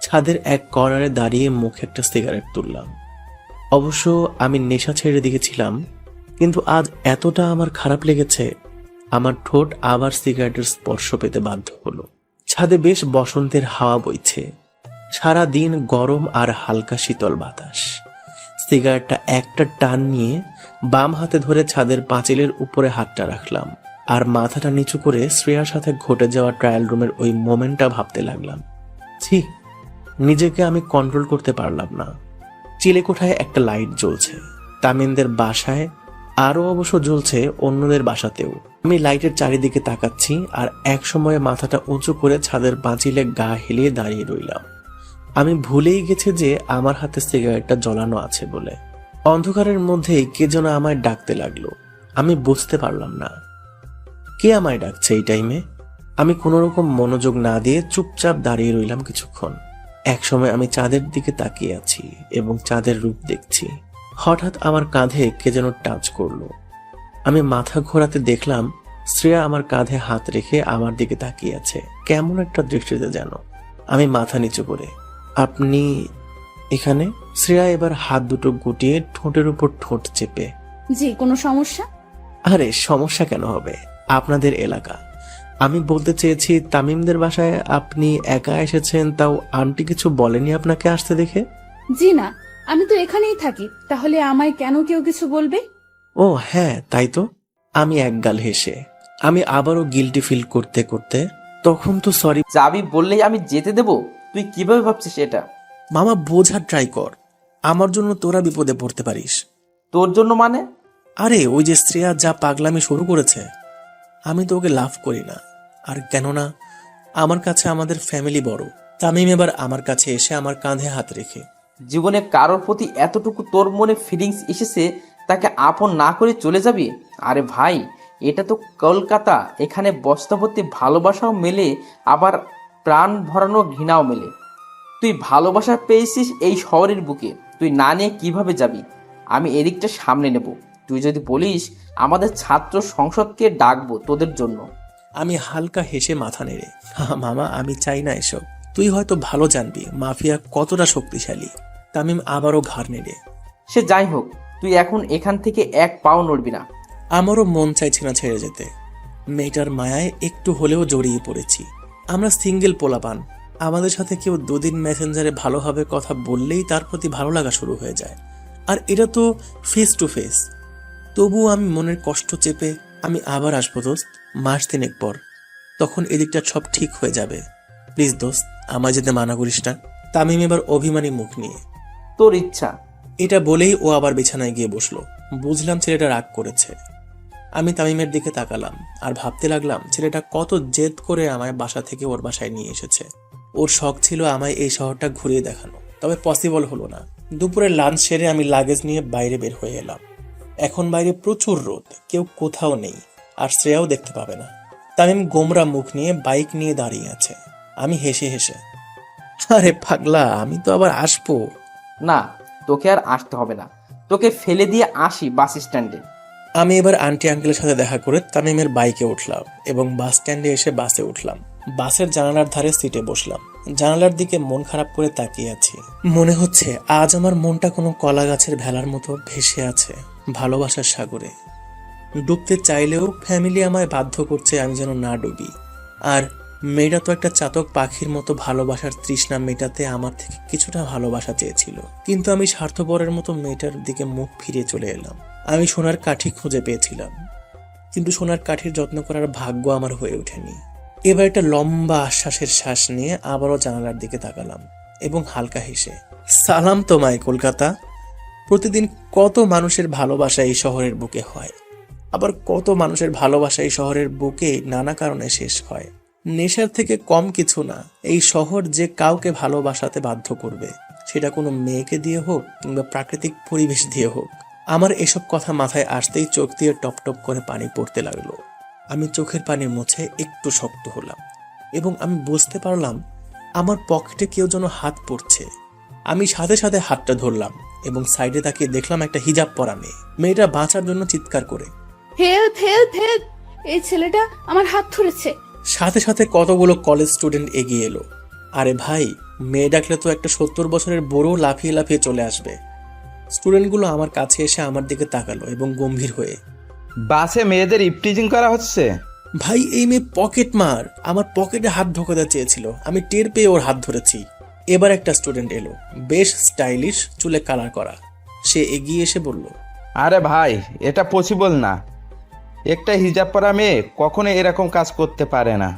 ছাদের এক কর্নারে দাঁড়িয়ে মুখে একটা সিগারেট তুললাম। অবশ্য আমি নেশা ছেড়ে দিয়েছিলাম, কিন্তু আজ এতটা আমার খারাপ লেগেছে, আমার ঠোঁট আবার সিগারেটের স্পর্শ পেতে বাধ্য হলো। ছাদে বেশ বসন্তের হাওয়া বইছে। সারা দিন গরম আর হালকা শীতল বাতাস। সিগারেটটা একটা টান নিয়ে বাম হাতে ধরে ছাদের পাঁচিলের উপরে হাতটা রাখলাম আর মাথাটা নিচু করে শ্রেয়ার সাথে ঘটে যাওয়া ট্রায়াল রুমের ওই মোমেন্টটা ভাবতে লাগলাম। ছি, নিজেকে আমি কন্ট্রোল করতে পারলাম না। চিলেকোঠায় একটা লাইট জ্বলছে, তামিমদের বাসায় আরো অবশ্য জ্বলছে অন্যদের বাসাতেও। আমি লাইটের চারিদিকে তাকাচ্ছি আর এক সময়ে মাথাটা উঁচু করে ছাদের পাঁচিলে গা হেলিয়ে দাঁড়িয়ে রইলাম। আমি ভুলেই গেছি যে আমার হাতে সিগারেটটা জ্বলানো আছে বলে। অন্ধকারের মধ্যেই কে যেন আমায় ডাকতে লাগলো। আমি বুঝতে পারলাম না কে আমায় ডাকছে এই টাইমে। আমি কোনো রকম মনোযোগ না দিয়ে চুপচাপ দাঁড়িয়ে রইলাম কিছুক্ষণ। একসময় আমি চাঁদের দিকে তাকিয়ে আছি এবং চাঁদের রূপ দেখছি। হঠাৎ আমার কাঁধে কে যেন টাচ করলো। আমি মাথা ঘোরাতে দেখলাম শ্রেয়া আমার কাঁধে হাত রেখে আমার দিকে তাকিয়ে আছে, কেমন একটা দৃষ্টিতে যেন। আমি মাথা নিচু করে, আপনি এখানে? শ্রেয়া এবার হাত দুটো গুটিয়ে ঠোঁটের উপর ঠোঁট চেপে, জি, কোনো সমস্যা? আরে সমস্যা কেন হবে, আপনাদের এলাকা। আমি বলতে চেয়েছি তামিমদের বাসায় আপনি একা এসেছেন, তাও আন্টি কিছু বলেনি আপনাকে আসতে দেখে? জি না, আমি তো এখানেই থাকি, তাহলে আমায় কেন কেউ কিছু বলবে? ও হ্যাঁ, তাই তো। আমি একগাল হেসে, আমি আবারও গিল্টি ফিল করতে করতে, তখন তো সরি। যাবি বললেই আমি যেতে দেব? তুই কিভাবে ভাবছিস এটা? মামা বোঝার ট্রাই কর, আমার জন্য তোরা বিপদে পড়তে পারিস। তোর জন্য মানে? আরে ওই যে শ্রেয়া যা পাগলামি শুরু করেছে। আমি তো ওকে লাভ করি না। আর কেননা আমার কাছে আমাদের ফ্যামিলি বড়। তামিম এবার আমার কাছে এসে আমার কাঁধে হাত রেখে, জীবনে কারোর প্রতি এতটুকু তোর মনে ফিলিংস এসেছে, তাকে আপন না করে চলে যাবি? আরে ভাই, এটা তো কলকাতা, এখানে বস্তাভর্তি ভালোবাসাও মেলে, আবার প্রাণ ভরানো ঘৃণাও মেলে। তুই ভালোবাসা পেয়েছিস এই শহরের বুকে, তুই না নিয়ে কিভাবে যাবি? আমি এদিকটা সামনে নেব। তুই যদি বলিস, আমাদের ছাত্র সংসদকে ডাকবো তোদের জন্য। আমি হালকা হেসে মাথা নেড়ে, মামা আমি চাই না এসব। তুই হয়তো ভালো জানবি মাফিয়া কতটা শক্তিশালী। তামিম আবারও ঘাড় নেড়ে, সে যাই হোক, তুই এখন এখান থেকে এক পাও নড়বি না। আমারও মন চাইছে না ছেড়ে যেতে। মেয়েটার মায়ায় একটু হলেও জড়িয়ে পড়েছি। আমরা সিঙ্গেল পোলাপান, আমাদের সাথে কেউ দুদিন মেসেঞ্জারে ভালোভাবে কথা বললেই তার প্রতি ভালো লাগা শুরু হয়ে যায়। আর এটা তো ফেস টু ফেস। তবুও আমি মনের কষ্ট চেপে, আমি আবার আসবো দোস্ত, মাস 3 পর। তখন এদিকটা সব ঠিক হয়ে যাবে। প্লিজ দোস্ত, আমায় যেতে মানা করিস না। তামিম এবার অভিমানী মুখ নিয়ে, তোর ইচ্ছা। এটা বলেই ও আবার বিছানায় গিয়ে বসলো। বুঝলাম ছেলেটা রাগ করেছে। আমি তামিমের দিকে তাকালাম আর ভাবতে লাগলাম ছেলেটা কত জেদ করে আমায় বাসা থেকে ওর বাসায় নিয়ে এসেছে। ওর শখ ছিল আমায় এই শহরটা ঘুরিয়ে দেখানো, তবে পসিবল হলো না। দুপুরে লাঞ্চ সেরে আমি লাগেজ নিয়ে বাইরে বের হয়ে এলাম। এখন বাইরে প্রচুর রোদ, কেউ কোথাও নেই, আর শ্রেয়াও দেখতে পাবে না। তামিম গোমরা মুখ নিয়ে বাইক নিয়ে দাঁড়িয়ে আছে। আমি হেসে হেসে, আরে পাগলা, আমি তো আবার আসবো। না, তোকে আর আসতে হবে না, তোকে ফেলে দিয়ে আসি বাস স্ট্যান্ডে। আমি এবার আন্টি আঙ্কেলের সাথে দেখা করে তামিমের বাইকে উঠলাম এবং বাস স্ট্যান্ডে এসে বাসে উঠলাম। বাসের জানালার ধারে সিটে বসলাম। জানালার দিকে মন খারাপ করে তাকিয়ে আছি। মনে হচ্ছে আজ আমার মনটা কোনো কলা গাছের ভেলার মতো ভেসে আছে ভালোবাসার সাগরে। ডুবতে চাইলেও ফ্যামিলি আমায় বাধ্য করছে আমি যেন না ডুবি। আর মেয়েটা তো একটা চাতক পাখির মতো ভালোবাসার তৃষ্ণা মেটাতে আমার থেকে কিছুটা ভালোবাসা চেয়েছিল, কিন্তু আমি স্বার্থপরের মতো মেয়েটার দিকে মুখ ফিরিয়ে চলে এলাম। আমি সোনার কাঠি খুঁজে পেয়েছিলাম, কিন্তু সোনার কাঠির যত্ন করার ভাগ্য আমার হয়ে ওঠেনি। এবার একটা লম্বা আশ্বাসের শ্বাস নিয়ে আবারও জানালার দিকে তাকালাম এবং হালকা হেসে, সালাম তোমায় কলকাতা। প্রতিদিন কত মানুষের ভালোবাসা এই শহরের বুকে হয়, আবার কত মানুষের ভালোবাসা এই শহরের বুকে নানা কারণে শেষ হয়। নেশার থেকে কম কিছু না এই শহর যে কাউকে ভালোবাসাতে বাধ্য করবে, সেটা কোনো মেয়েকে দিয়ে হোক কিংবা প্রাকৃতিক পরিবেশ দিয়ে হোক। আমার এসব কথা মাথায় আসতেই চোখ দিয়ে টপ টপ করে পানি পড়তে লাগলো। আমি চোখের পানি মুছে একটু শক্ত হলাম এবং আমি বুঝতে পারলাম আমার পকেটে কেউ যেন হাত পড়ছে। আমি সাথে সাথে হাতটা ধরলাম এবং সাইডে তাকিয়ে দেখলাম একটা হিজাব পরা মেয়ে। মেয়েটা বাঁচার জন্য চিৎকার করে, হেল্প হেল্প হেল্প, এই ছেলেটা আমার হাত ধরেছে। সাথে সাথে কতগুলো কলেজ স্টুডেন্ট এগিয়ে এলো। আরে ভাই, মেয়ে ডাকলে তো একটা 70 বছরের বুড়ো লাফিয়ে লাফিয়ে চলে আসবে। স্টুডেন্টগুলো আমার কাছে এসে আমার দিকে তাকালো এবং গম্ভীর হয়ে, বাসে মেয়েদের ইপটিজিং করা হচ্ছে। ভাই এই মেয়ে পকেট মার, আমার পকেটে হাত ঢোকাতে চেয়েছিল, আমি টের পেয়ে ওর হাত ধরেছি। এবার একটা স্টুডেন্ট এলো, বেশ স্টাইলিশ, চুলে কালার করা। সে এগিয়ে এসে বলল, আরে ভাই, এটা পসিবল না, একটা হিজাব পরা মেয়ে কখনো এরকম কাজ করতে পারে না।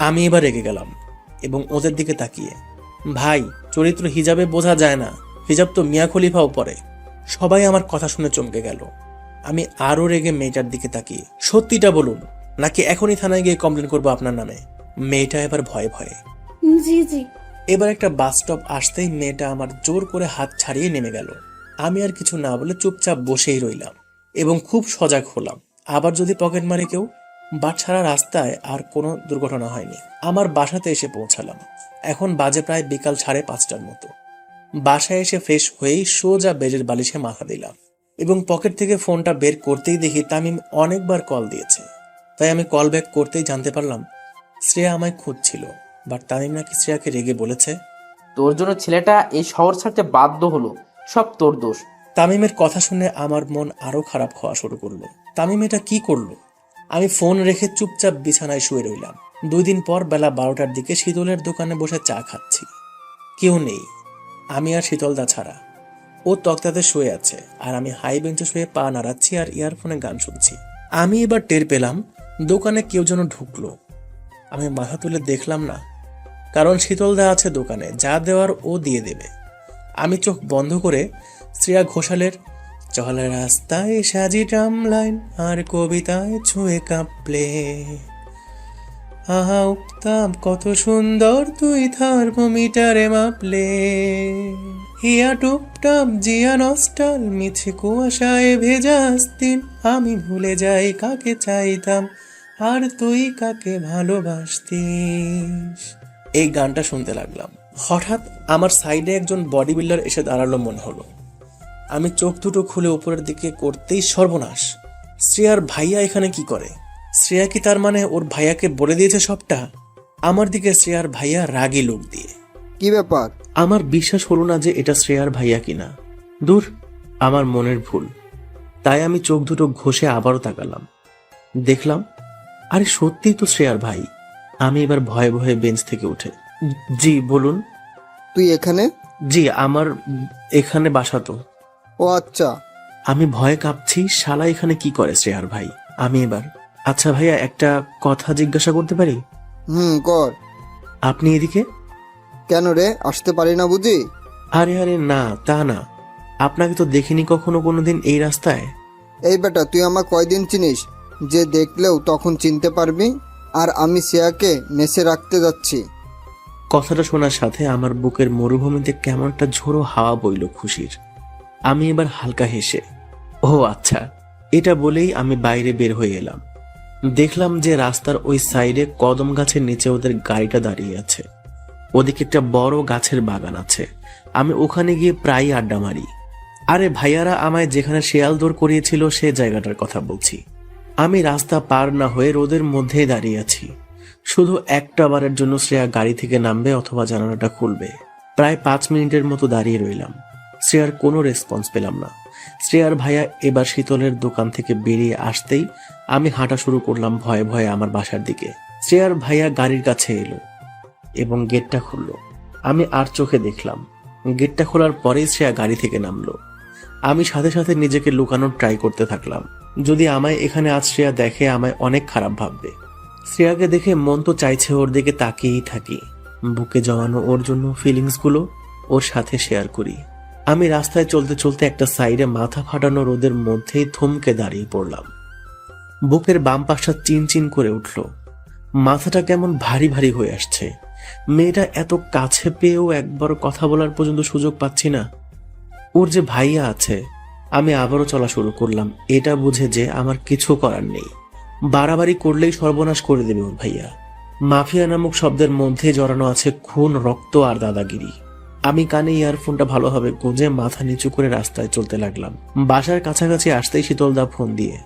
আমি এবার রেগে গেলাম এবং ওদের দিকে তাকিয়ে, ভাই চরিত্র হিজাবে বোঝা যায় না, হিজাব তো মিয়া খলিফাও পরে। সবাই আমার কথা শুনে চমকে গেল। আমি আরো রেগে মেয়েটার দিকে তাকিয়ে, সত্যিটা বলুন নাকি এখনই থানায় গিয়ে কমপ্লেন করবো আপনার নামে। মেয়েটা এবার ভয়ে ভয়ে। জি জি। এবার একটা বাস স্টপ আসতেই মেয়েটা আমার জোর করে হাত ছাড়িয়ে নেমে গেল। আমি আর কিছু না বলে চুপচাপ বসেই রইলাম এবং খুব সজাগ হলাম, আবার যদি পকেট মারে কেউ। বাট ছাড়া রাস্তায় আর কোনো দুর্ঘটনা হয়নি। আমার বাসাতে এসে পৌঁছালাম। এখন বাজে প্রায় বিকাল 5:30টার মতো। বাসায় এসে ফ্রেশ হয়েই সোজা বেডের বালিশে মাথা দিলাম এবং পকেট থেকে ফোনটা বের করতেই দেখি তামিম অনেকবার কল দিয়েছে। তাই আমি কল ব্যাক করতেই জানতে পারলাম শ্রেয়া আমায় খুঁজছিল। বাট তামিম নাকি শ্রেয়াকে রেগে বলেছে, তোর জন্য ছেলেটা এই শহর ছাড়তে বাধ্য হলো, সব তোর দোষ। তামিমের কথা শুনে আমার মন আরো খারাপ হওয়া শুরু করলো। তামিম এটা কি করলো? আমি ফোন রেখে চুপচাপ বিছানায় শুয়ে রইলাম। 2 দিন পর বেলা 12টার দিকে শীতলের দোকানে বসে চা খাচ্ছি। কেউ নেই, আমি আর শীতলদা ছাড়া। ও তক্তাতে শুয়ে আছে আর আমি হাই বেঞ্চে শুয়ে পা নাড়াচ্ছি আর ইয়ারফোনে গান শুনছি। আমি এবার টের পেলাম দোকানে কেউ যেন ঢুকলো। আমি মাথা তুলে দেখলাম না, কারণ শীতলদা আছে দোকানে, যা দেওয়ার ও দিয়ে দেবে। আমি চোখ বন্ধ করে শ্রেয়া ঘোষালের চলা রাস্তায় সাজি ট্রামলাইন আর কবিতায় ছুঁয়ে কাঁপলে, আহা উত্তাপ কত সুন্দর তুই থার্মোমিটারে মাপলে, হিয়া টুপটাপ জিয়া নস্টাল মিছে কুয়াশায় ভেজা দিন, আমি ভুলে যাই কাকে চাইতাম আর তুই কাকে ভালোবাসতিস। এই গানটা শুনতে লাগলাম। হঠাৎ আমার সাইডে একজন বডি বিল্ডার এসে দাঁড়ালো মনে হলো। আমি চোখ দুটো খুলে উপরের দিকে করতেই সর্বনাশ, শ্রেয়ার ভাইয়া এখানে কি করে? শ্রেয়া কি তার মানে ওর ভাইয়াকে বলে দিয়েছে সবটা? আমার দিকে শ্রেয়ার ভাইয়া রাগী লোক দিয়ে। কি ব্যাপার? আমার বিশ্বাস হলো না যে এটা শ্রেয়ার ভাইয়া কিনা। দূর, আমার মনের ভুল। তাই আমি চোখ দুটো ঘষে আবারও তাকালাম, দেখলাম আরে সত্যিই তো শ্রেয়ার ভাই। আমি এবার ভয়ে ভয়ে বেঞ্চ থেকে উঠে, জি বলুন। তুই এখানে? জি, আমার এখানে বাসা তো। ও আচ্ছা। আমি ভয়ে কাঁপছি, শালা এখানে কি করে শ্রেয়ার ভাই। আমি এবার, আচ্ছা ভাইয়া একটা কথা জিজ্ঞাসা করতে পারি? কর। আপনি এদিকে কেন রে, আসতে পারি না বুঝি? আরে আরে না, তা না, আপনাকে তো দেখিনি কখনো কোনোদিন এই রাস্তায়। এই বেটা, তুই আমার কয়দিন চিনিস যে দেখলেও তখন চিনতে পারবি? আর আমি শ্রেয়াকে মেসে রাখতে যাচ্ছি। কথাটা শোনার সাথে আমার বুকের মরুভূমিতে কেমন একটা ঝোড়ো হাওয়া বইল খুশির। আমি এবার হালকা হেসে, ও আচ্ছা, এটা বলেই আমি বাইরে বের হয়ে এলাম। দেখলাম যে রাস্তার ওই সাইডে কদম গাছের নিচে ওদের গাড়িটা দাঁড়িয়ে আছে। ওদিকে একটা বড় গাছের বাগান আছে। আমি ওখানে গিয়ে প্রায় আড্ডা মারি। আরে ভাইয়ারা আমায় যেখানে শেয়াল দৌড় করিয়েছিল সে জায়গাটার কথা বলছি। আমি রাস্তা পার না হয়ে রোদের মধ্যেই দাঁড়িয়ে আছি। শুধু একটা বারের জন্য শ্রেয়া গাড়ি থেকে নামবে অথবা জানালাটা খুলবে। প্রায় 5 মিনিটের মতো দাঁড়িয়ে রইলাম। শ্রেয়ার কোনো রেসপন্স পেলাম না। শ্রেয়ার ভাইয়া এবার শীতলের দোকান থেকে বেরিয়ে আসতেই আমি হাঁটা শুরু করলাম ভয়ে ভয়ে আমার বাসার দিকে। শ্রেয়ার ভাইয়া গাড়ির কাছে এলো এবং গেটটা খুললো। আমি আর চোখে দেখলাম। গেটটা খোলার পরেই শ্রেয়া গাড়ি থেকে নামলো। আমি সাথে সাথে নিজেকে লুকানোর ট্রাই করতে থাকলাম। যদি আমায় এখানে আজ শ্রেয়া দেখে আমায় অনেক খারাপ ভাববে। শ্রেয়াকে দেখে মন তো চাইছে ওর দিকে তাকিয়েই থাকি, বুকে জমানো ওর জন্য ফিলিংসগুলো ওর সাথে শেয়ার করি। আমি রাস্তায় চলতে চলতে একটা সাইডে মাথা ফাটানো রোদের মধ্যেই থমকে দাঁড়িয়ে পড়লাম। বুকের বাম পাশটা চিনচিন করে উঠল। মাথাটা কেমন ভারী ভারী হয়ে আসছে। মেয়েটা এত কাছে পেয়েও একবার কথা বলার পর্যন্ত সুযোগ পাচ্ছি না। ওর যে ভাইয়া আছে। আমি আবারও চলা শুরু করলাম, এটা বুঝে যে আমার কিছু করার নেই। বাড়াবাড়ি করলেই সর্বনাশ করে দেবে ওর ভাইয়া। মাফিয়া নামক শব্দের মধ্যে জড়ানো আছে খুন, রক্ত আর দাদাগিরি। আমি কানে ইয়ারফোনটা ভালোভাবে গুঁজে মাথা নিচু করে রাস্তায় চলতে লাগলাম। বাসার কাছাকাছি আসতেই শীতলদা ফোন দিয়ে,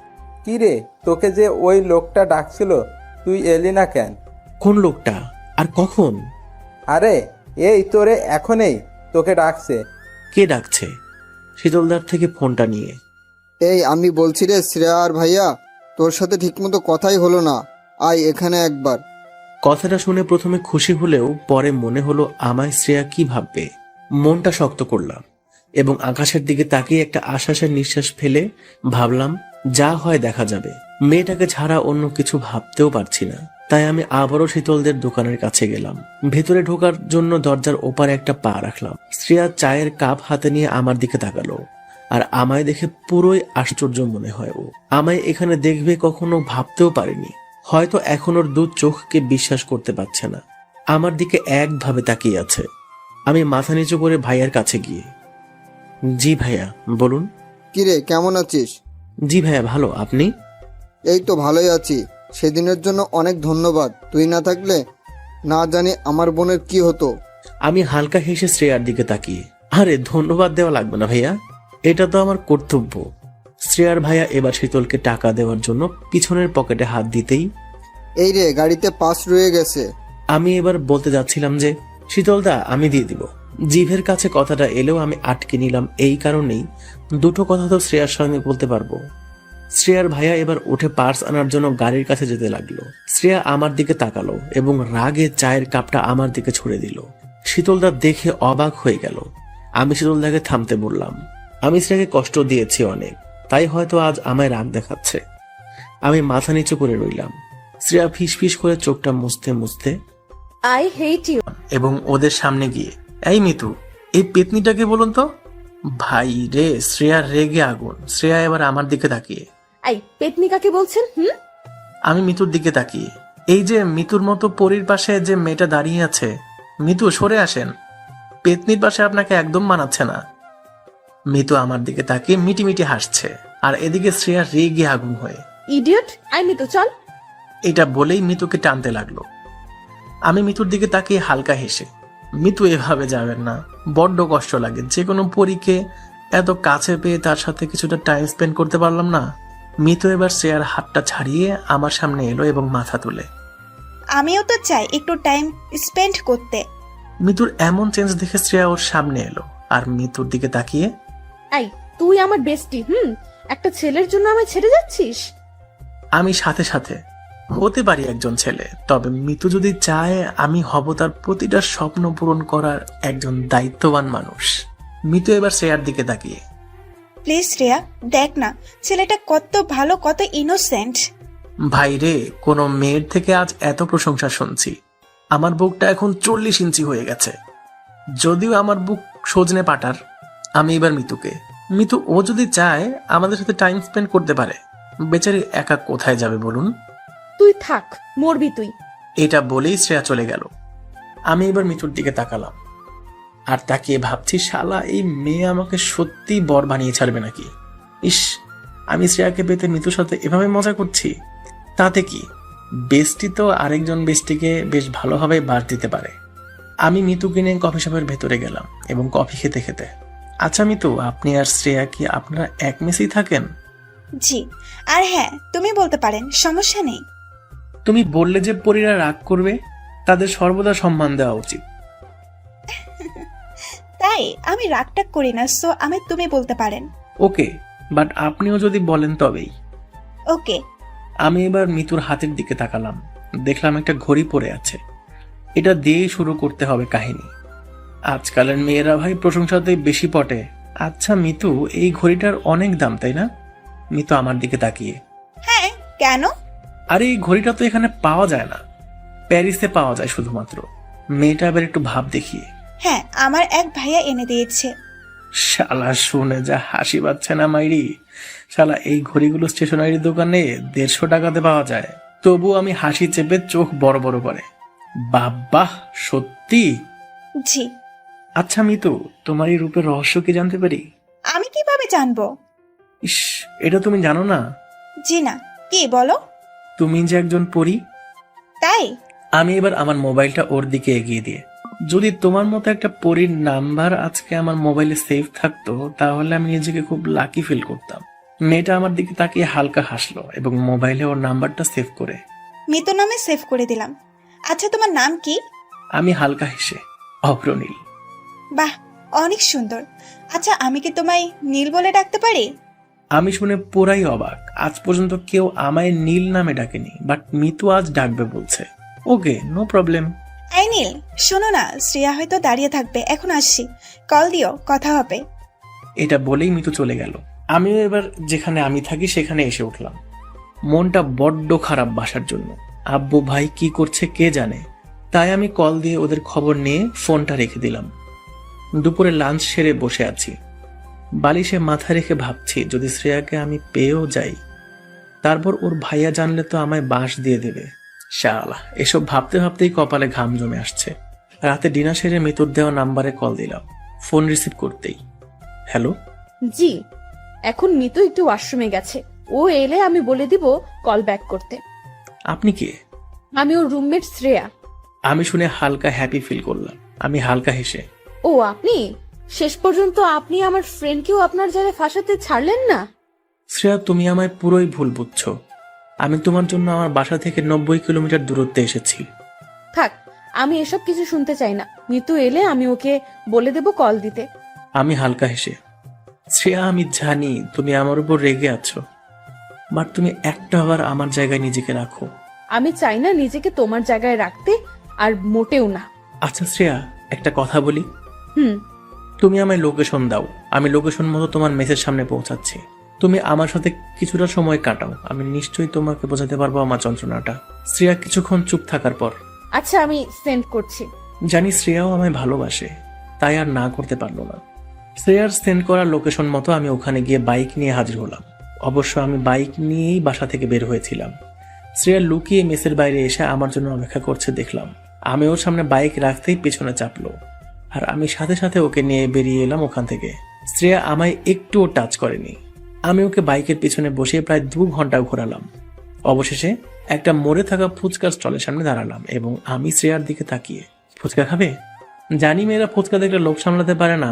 কি রে, তোকে যে ওই লোকটা ডাকছিল তুই এলি না কেন? কোন লোকটা আর কখন? আরে এই তোরে এখনই তোকে ডাকছে। কে ডাকছে? শীতলদার থেকে ফোনটা নিয়ে, এই আমি বলছি রে শ্রেয়া আর ভাইয়া, তোর সাথে ঠিকমতো কথাই হলো না, আয় এখানে একবার। কথাটা শুনে প্রথমে খুশি হলেও পরে মনে হলো আমায় শ্রেয়া কি ভাববে। মনটা শক্ত করলাম এবং আকাশের দিকে তাকিয়ে একটা আশ্বাসের নিঃশ্বাস ফেলে ভাবলাম যা হয় দেখা যাবে। মেয়েটাকে ছাড়া অন্য কিছু ভাবতেও পারছি না। তাই আমি আবারও শীতলদের দোকানের কাছে গেলাম। ভেতরে ঢোকার জন্য দরজার ওপারে একটা পা রাখলাম। শ্রেয়া চায়ের কাপ হাতে নিয়ে আমার দিকে তাকালো আর আমায় দেখে পুরোই আশ্চর্য মনে হয়। ও আমায় এখানে দেখবে কখনো ভাবতেও পারেনি। হয়তো এখন ওর দু চোখকে বিশ্বাস করতে পারছে না। আমার দিকে একভাবে তাকিয়ে আছে। আমি মাথা নিচু করে ভাইয়ার কাছে গিয়ে, জি ভাইয়া বলুন। কিরে, কেমন আছিস? জি ভাইয়া ভালো, আপনি? এই তো ভালোই আছি। সেদিনের জন্য অনেক ধন্যবাদ। তুই না থাকলে না জানি আমার বোনের কি হতো। আমি হালকা হেসে শ্রেয়ার দিকে তাকিয়ে, আরে ধন্যবাদ দেওয়া লাগবে না ভাইয়া, এটা তো আমার কর্তব্য। শ্রেয়ার ভাইয়া এবার শীতলকে টাকা দেওয়ার জন্য পিছনের পকেটে হাত দিতেই, এই রে, গাড়িতে পাস রয়ে গেছে। আমি এবার বলতে যাচ্ছিলাম যে শীতলদা আমি দিয়ে দিব। জিভের কাছে কথাটা এলেও আমি আটকে নিলাম এই কারণেই, দুটো কথা তো শ্রেয়ার সঙ্গে বলতে পারবো। শ্রেয়ার ভাইয়া এবার উঠে পার্স আনার জন্য গাড়ির কাছে যেতে লাগলো। শ্রেয়া আমার দিকে তাকালো এবং রাগে চায়ের কাপটা আমার দিকে ছুড়ে দিল। শীতলদা দেখে অবাক হয়ে গেল। আমি শীতলদাকে থামতে বললাম, আমি শ্রেয়াকে কষ্ট দিয়েছি অনেক, তাই হয়তো আজ আমায় রাগ দেখাচ্ছে। আমি মাথা নিচু করে রইলাম। শ্রেয়া ফিসফিস করে চোখটা মুছতে মুছতে আই হেট ইউ। এবং ওদের সামনে গিয়ে, এই মিতু, এই পেতনিটাকে বলুন তো, ভাই রে, শ্রেয়া রেগে আগুন। শ্রেয়া এবার আমার দিকে তাকিয়ে। এই পেতনি কাকে বলছেন? আমি মিতুর দিকে তাকিয়ে। এই যে মিতুর মতো পরীর পাশে যে মেয়েটা দাঁড়িয়ে আছে, মিতু সরে আসেন, পেতনির পাশে আপনাকে একদম মানাচ্ছে না। মিতু আমার দিকে তাকিয়ে মিটিমিটি হাসছে, আর এদিকে শ্রেয়া রেগে আগুন হয়ে। ইডিয়ট! আই মিতু চল। এটা বলেই মিতুকে টানতে লাগলো। আমি মিতুর দিকে তাকিয়ে হালকা হেসে, মিতু এভাবে যাবেন না, বড্ড কষ্ট লাগে। যে কোনো পরীকে এত কাছে পেয়ে তার সাথে কিছুটা টাইম স্পেন্ড করতে পারলাম না। মিতু এবার শ্রেয়ার হাতটা ছাড়িয়ে আমার সামনে এলো এবং মাথা তুলে। আমিও তো চাই একটু টাইম স্পেন্ড করতে। মিতুর এমন চেঞ্জ দেখে শ্রেয়া ওর সামনে এলো আর মিতুর দিকে তাকিয়ে, এই তুই আমার বেস্টি, একটা ছেলের জন্য আমায় ছেড়ে যাচ্ছিস? আমি সাথে সাথে হতে পারি একজন ছেলে, তবে মিতু যদি চায় আমি হব তার প্রতিটা স্বপ্ন পূরণ করার একজন দায়িত্ববান মানুষ। মিতু এবার শ্রেয়ার দিকে তাকিয়ে, প্লিজ শ্রেয়া, দেখ না ছেলেটা কত ভালো, কত ইনোসেন্ট। ভাইরে, কোনো মেয়ের থেকে আজ এত প্রশংসা শুনছি। আমার বুকটা এখন 40 ইঞ্চি হয়ে গেছে। যদিও আমার বুক সজনে পাটার। আমি এবার মিতু ও যদি চায় আমাদের সাথে টাইম স্পেন্ড করতে পারে। বেচারি একা কোথায় যাবে বলুন? তুই থাক, মরবি তুই। এটা বলেই শ্রেয়া চলে গেল। আমি এবার মিতুর দিকে তাকালাম আর তাকিয়ে ভাবছি, শালা এই মেয়ে আমাকে সত্যি বর বানিয়ে ছাড়বে নাকি। ইস, আমি শ্রেয়াকে পেতে মিতুর সাথে এভাবে মজা করছি। তাতে কি, বেস্টি তো আরেকজন বেস্টিকে বেশ ভালোভাবে বাস দিতে পারে। আমি মিতুকে নিয়ে কফি শপের ভেতরে গেলাম এবং কফি খেতে খেতে, আচ্ছা মিতু, আপনি আর শ্রেয়া কি আপনারা এক মেসেই থাকেন? জি, আর হ্যাঁ তুমি বলতে পারেন, সমস্যা নেই। তুমি বললে যে পরীরা রাগ করবে, তাদের সর্বদা সম্মান দেওয়া উচিত। তাই আমি রাগটাগ করি না, সো আমি তুমি বলতে পারেন। ওকে, বাট আপনিও যদি বলেন তবেই। ওকে। আমি এবার মিতুর হাতের দিকে তাকালাম, দেখলাম একটা ঘড়ি পড়ে আছে। এটা দিয়েই শুরু করতে হবে কাহিনী। আজকালের মেয়েরা ভাই প্রশংসাতেই বেশি পটে। আচ্ছা মিতু, এই ঘড়িটার অনেক দাম তাই না? মিতু আমার দিকে তাকিয়ে, হ্যাঁ, কেন? আরে এই ঘড়িটা তো এখানে পাওয়া যায় না, প্যারিসে পাওয়া যায় শুধুমাত্র। মেয়েটা এবার একটু ভাব দেখিয়ে, হ্যাঁ, আমার এক ভাইয়া এনে দিয়েছে। শালা শুনে যা হাসি পাচ্ছে না মাইরি। শালা এই ঘড়িগুলো স্টেশনারি দোকানে 150 টাকাতে পাওয়া যায়। তবু আমি হাসি চেপে চোখ বড় বড় করে, বাবা সত্যি? জি। আচ্ছা মিতু, তোমার এই রূপের রহস্য কি জানতে পারি? আমি কিভাবে জানবো? ইস, এটা তুমি জানো না? জি না, কি বলো? তুমি যে একজন পরী। তাই? আমি এবার আমার মোবাইলটা ওর দিকে এগিয়ে দিয়ে, যদি তোমার মতো একটা পরীর নাম্বার আজকে আমার মোবাইলে সেভ থাকতো তাহলে আমি নিজেকে খুব লাকি ফিল করতাম। মেয়েটা আমার দিকে তাকিয়ে হালকা হাসলো এবং মোবাইলে ওর নাম্বারটা সেভ করে মিতু নামে সেভ করে দিলাম। আচ্ছা, তোমার নাম কি? আমি হালকা হেসে, অগ্রনীল। বাহ, অনেক সুন্দর। আচ্ছা, আমি কি তোমায় নীল বলে ডাকতে পারি? আমি শুনে পুরাই অবাক। আজ পর্যন্ত কেউ আমায় নীল নামে ডাকেনি, বাট মিতু আজ ডাকবে বলছে। ওকে, নো প্রবলেম। এই নীল, শোনো না, শ্রেয়া হয়তো দাঁড়িয়ে থাকবে, এখন আসছি, কল দিও, কথা হবে। এটা বলেই মিতু চলে গেল। আমিও এবার যেখানে আমি থাকি সেখানে এসে উঠলাম। মনটা বড্ড খারাপ বাসার জন্য। আব্বু ভাই কি করছে কে জানে। তাই আমি কল দিয়ে ওদের খবর নিয়ে ফোনটা রেখে দিলাম। দুপুরে লাঞ্চ সেরে বসে আছি, বালিশে মাথা রেখে ভাবছি যদি শ্রেয়াকে আমি পেয়েও যাই, তারপর ওর ভাইয়া জানলে তো আমায় বাঁশ দিয়ে দেবে। শালা, এসব ভাবতে ভাবতেই কপালে ঘাম জমে আসছে। রাতে ডিনার সেরে মিতুর দেওয়া নাম্বারে কল দিলাম। ফোন রিসিভ করতেই, হ্যালো। জি, এখন মিতু একটু ওয়াশরুমে গেছে, ও এলে আমি বলে দিব কল ব্যাক করতে। আপনি কে? আমি ওর রুমমেট শ্রেয়া। আমি শুনে হালকা হ্যাপি ফিল করলাম। আমি হালকা হেসে, ও আপনি? শেষ পর্যন্ত আপনি আমার ফ্রেন্ডকেও আপনার জায়গায় ফাঁসাতে ছাড়লেন না। শ্রেয়া, তুমি আমায় পুরোই ভুল বুঝছো। আমি তোমার জন্য আমার বাসা থেকে 90 কিলোমিটার দূরত্বে এসেছি। থাক, আমি এসব কিছু শুনতে চাই না। মিতু এলে আমি ওকে বলে দেব কল দিতে। আমি হালকা হেসে, শ্রেয়া আমি জানি তুমি আমার উপর রেগে আছো, বাট তুমি একটা বার আমার জায়গায় নিজেকে রাখো। আমি চাই না নিজেকে তোমার জায়গায় রাখতে, আর মোটেও না। আচ্ছা শ্রেয়া, একটা কথা বলি। হুম। তুমি আমায় লোকেশন দাও, আমি লোকেশন মতো তোমার মেসের সামনে পৌঁছাচ্ছি। তুমি আমার সাথে কিছুটা সময় কাটাও, আমি নিশ্চয়ই তোমাকে বোঝাতে পারবো আমার যন্ত্রণাটা। শ্রেয়া কিছুক্ষণ চুপ থাকার পর, আচ্ছা আমি সেন্ড করছি। জানি শ্রেয়াও আমায় ভালোবাসে, তাই আর না করতে পারলো না। শ্রেয়ার সেন্ড করা লোকেশন মতো আমি ওখানে গিয়ে বাইক নিয়ে হাজির হলাম। অবশ্য আমি বাইক নিয়েই বাসা থেকে বের হয়েছিলাম। শ্রেয়া লুকিয়ে মেসের বাইরে এসে আমার জন্য অপেক্ষা করছে দেখলাম। আমি ওর সামনে বাইক রাখতেই পেছনে চাপলো, আর আমি সাথে সাথে ওকে নিয়ে বেরিয়ে এলাম ওখান থেকে। শ্রেয়া আমায় একটুও টাচ করেনি। আমি ওকে বাইকের পিছনে বসিয়ে প্রায় 2 ঘন্টা ঘোরালাম। অবশেষে একটা মরে থাকা ফুচকার স্টলের সামনে দাঁড়ালাম এবং আমি শ্রেয়ার দিকে তাকিয়ে, ফুচকা খাবে? জানি মেয়েরা ফুচকা দেখলে লোভ সামলাতে পারে না,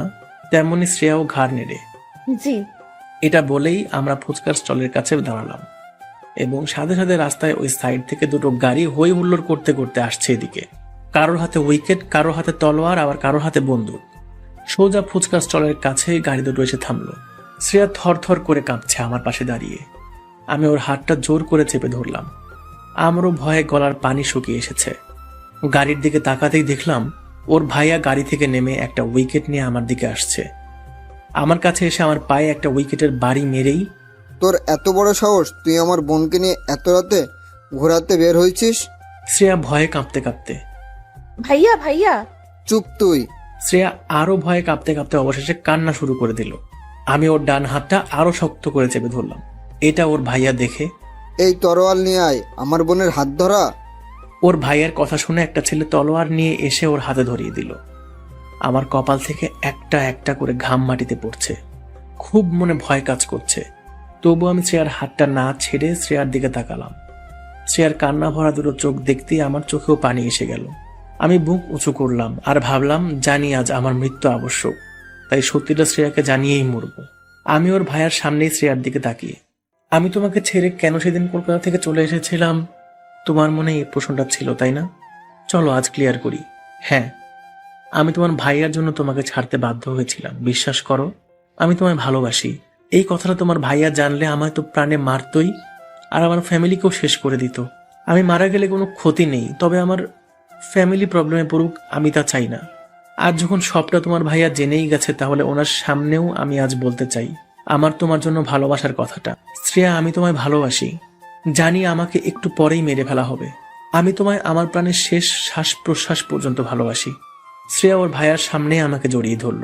তেমনি শ্রেয়াও ঘাড় নেড়ে জি। এটা বলেই আমরা ফুচকার স্টলের কাছে দাঁড়ালাম এবং সাথে সাথে রাস্তায় ওই সাইড থেকে দুটো গাড়ি হই হুল্লোড় করতে করতে আসছে এদিকে। কারোর হাতে উইকেট, কারোর হাতে তলোয়ার, আবার কারোর হাতে বন্দুক। সোজা ফুচকার স্টলের কাছে গাড়ি দুটো এসে থামলো। শ্রেয়া থর করে কাঁপছে আমার পাশে দাঁড়িয়ে। আমি ওর হাতটা জোর করে চেপে ধরলাম। আমারও ভয়ে গলার পানি শুকিয়ে এসেছে। গাড়ির দিকে তাকাতেই দেখলাম ওর ভাইয়া গাড়ি থেকে নেমে একটা উইকেট নিয়ে আমার দিকে আসছে। আমার কাছে এসে আমার পায়ে একটা উইকেটের বাড়ি মেরেই, তোর এত বড় সাহস, তুই আমার বোনকে নিয়ে এত রাতে ঘোরাতে বের হয়েছিস? শ্রেয়া ভয়ে কাঁপতে কাঁপতে, ভাইয়া ভাইয়া। চুপ তুই। শ্রেয়া আরো ভয়ে কাঁপতে কাঁপতে অবশেষে কান্না শুরু করে দিল। আমি ওর ডান হাতটা আরো শক্ত করে চেপে ধরলাম। এটা ওর ভাইয়া দেখে, এই তরোয়াল নিয়ে আয়, আমার বোনের হাত ধরা। ওর ভাইয়ের কথা শুনে একটা ছেলে তলোয়ার নিয়ে এসে ওর হাতে ধরিয়ে দিল। আমার কপাল থেকে একটা একটা করে ঘাম মাটিতে পড়ছে। খুব মনে ভয় কাজ করছে। তবু আমি শ্রেয়ার হাতটা না ছেড়ে শ্রেয়ার দিকে তাকালাম। শ্রেয়ার কান্না ভরা দুটো চোখ দেখতেই আমার চোখেও পানি এসে গেল। আমি বুক উঁচু করলাম আর ভাবলাম, জানি আজ আমার মৃত্যু আবশ্যক, তাই সত্যিটা শ্রেয়াকে জানিয়েই মরব। আমি ওর ভাইয়ার সামনেই শ্রেয়ার দিকে তাকিয়ে, আমি তোমাকে ছেড়ে কেন সেদিন কলকাতা থেকে চলে এসেছিলাম? তোমার মনে এই প্রশ্নটা ছিল, তাই না? চলো আজ ক্লিয়ার করি। হ্যাঁ, আমি তোমার ভাইয়ার জন্য তোমাকে ছাড়তে বাধ্য হয়েছিলাম। বিশ্বাস করো, আমি তোমায় ভালোবাসি। এই কথাটা তোমার ভাইয়া জানলে আমায় তো প্রাণে মারতই, আর আমার ফ্যামিলিকেও শেষ করে দিত। আমি মারা গেলে কোনো ক্ষতি নেই, তবে আমার ফ্যামিলি প্রবলেমে পড়ুক আমি তা চাই না। আজ যখন সবটা তোমার ভাইয়া জেনেই গেছে, তাহলে ওনার সামনেও আমি আজ বলতে চাই আমার তোমার জন্য ভালোবাসার কথাটা। শ্রেয়া, আমি তোমায় ভালোবাসি। জানি আমাকে একটু পরেই মেরে ফেলা হবে। আমি তোমায় আমার প্রাণের শেষ শ্বাস প্রশ্বাস পর্যন্ত ভালোবাসি। শ্রেয়া ওর ভাইয়ার সামনে আমাকে জড়িয়ে ধরল,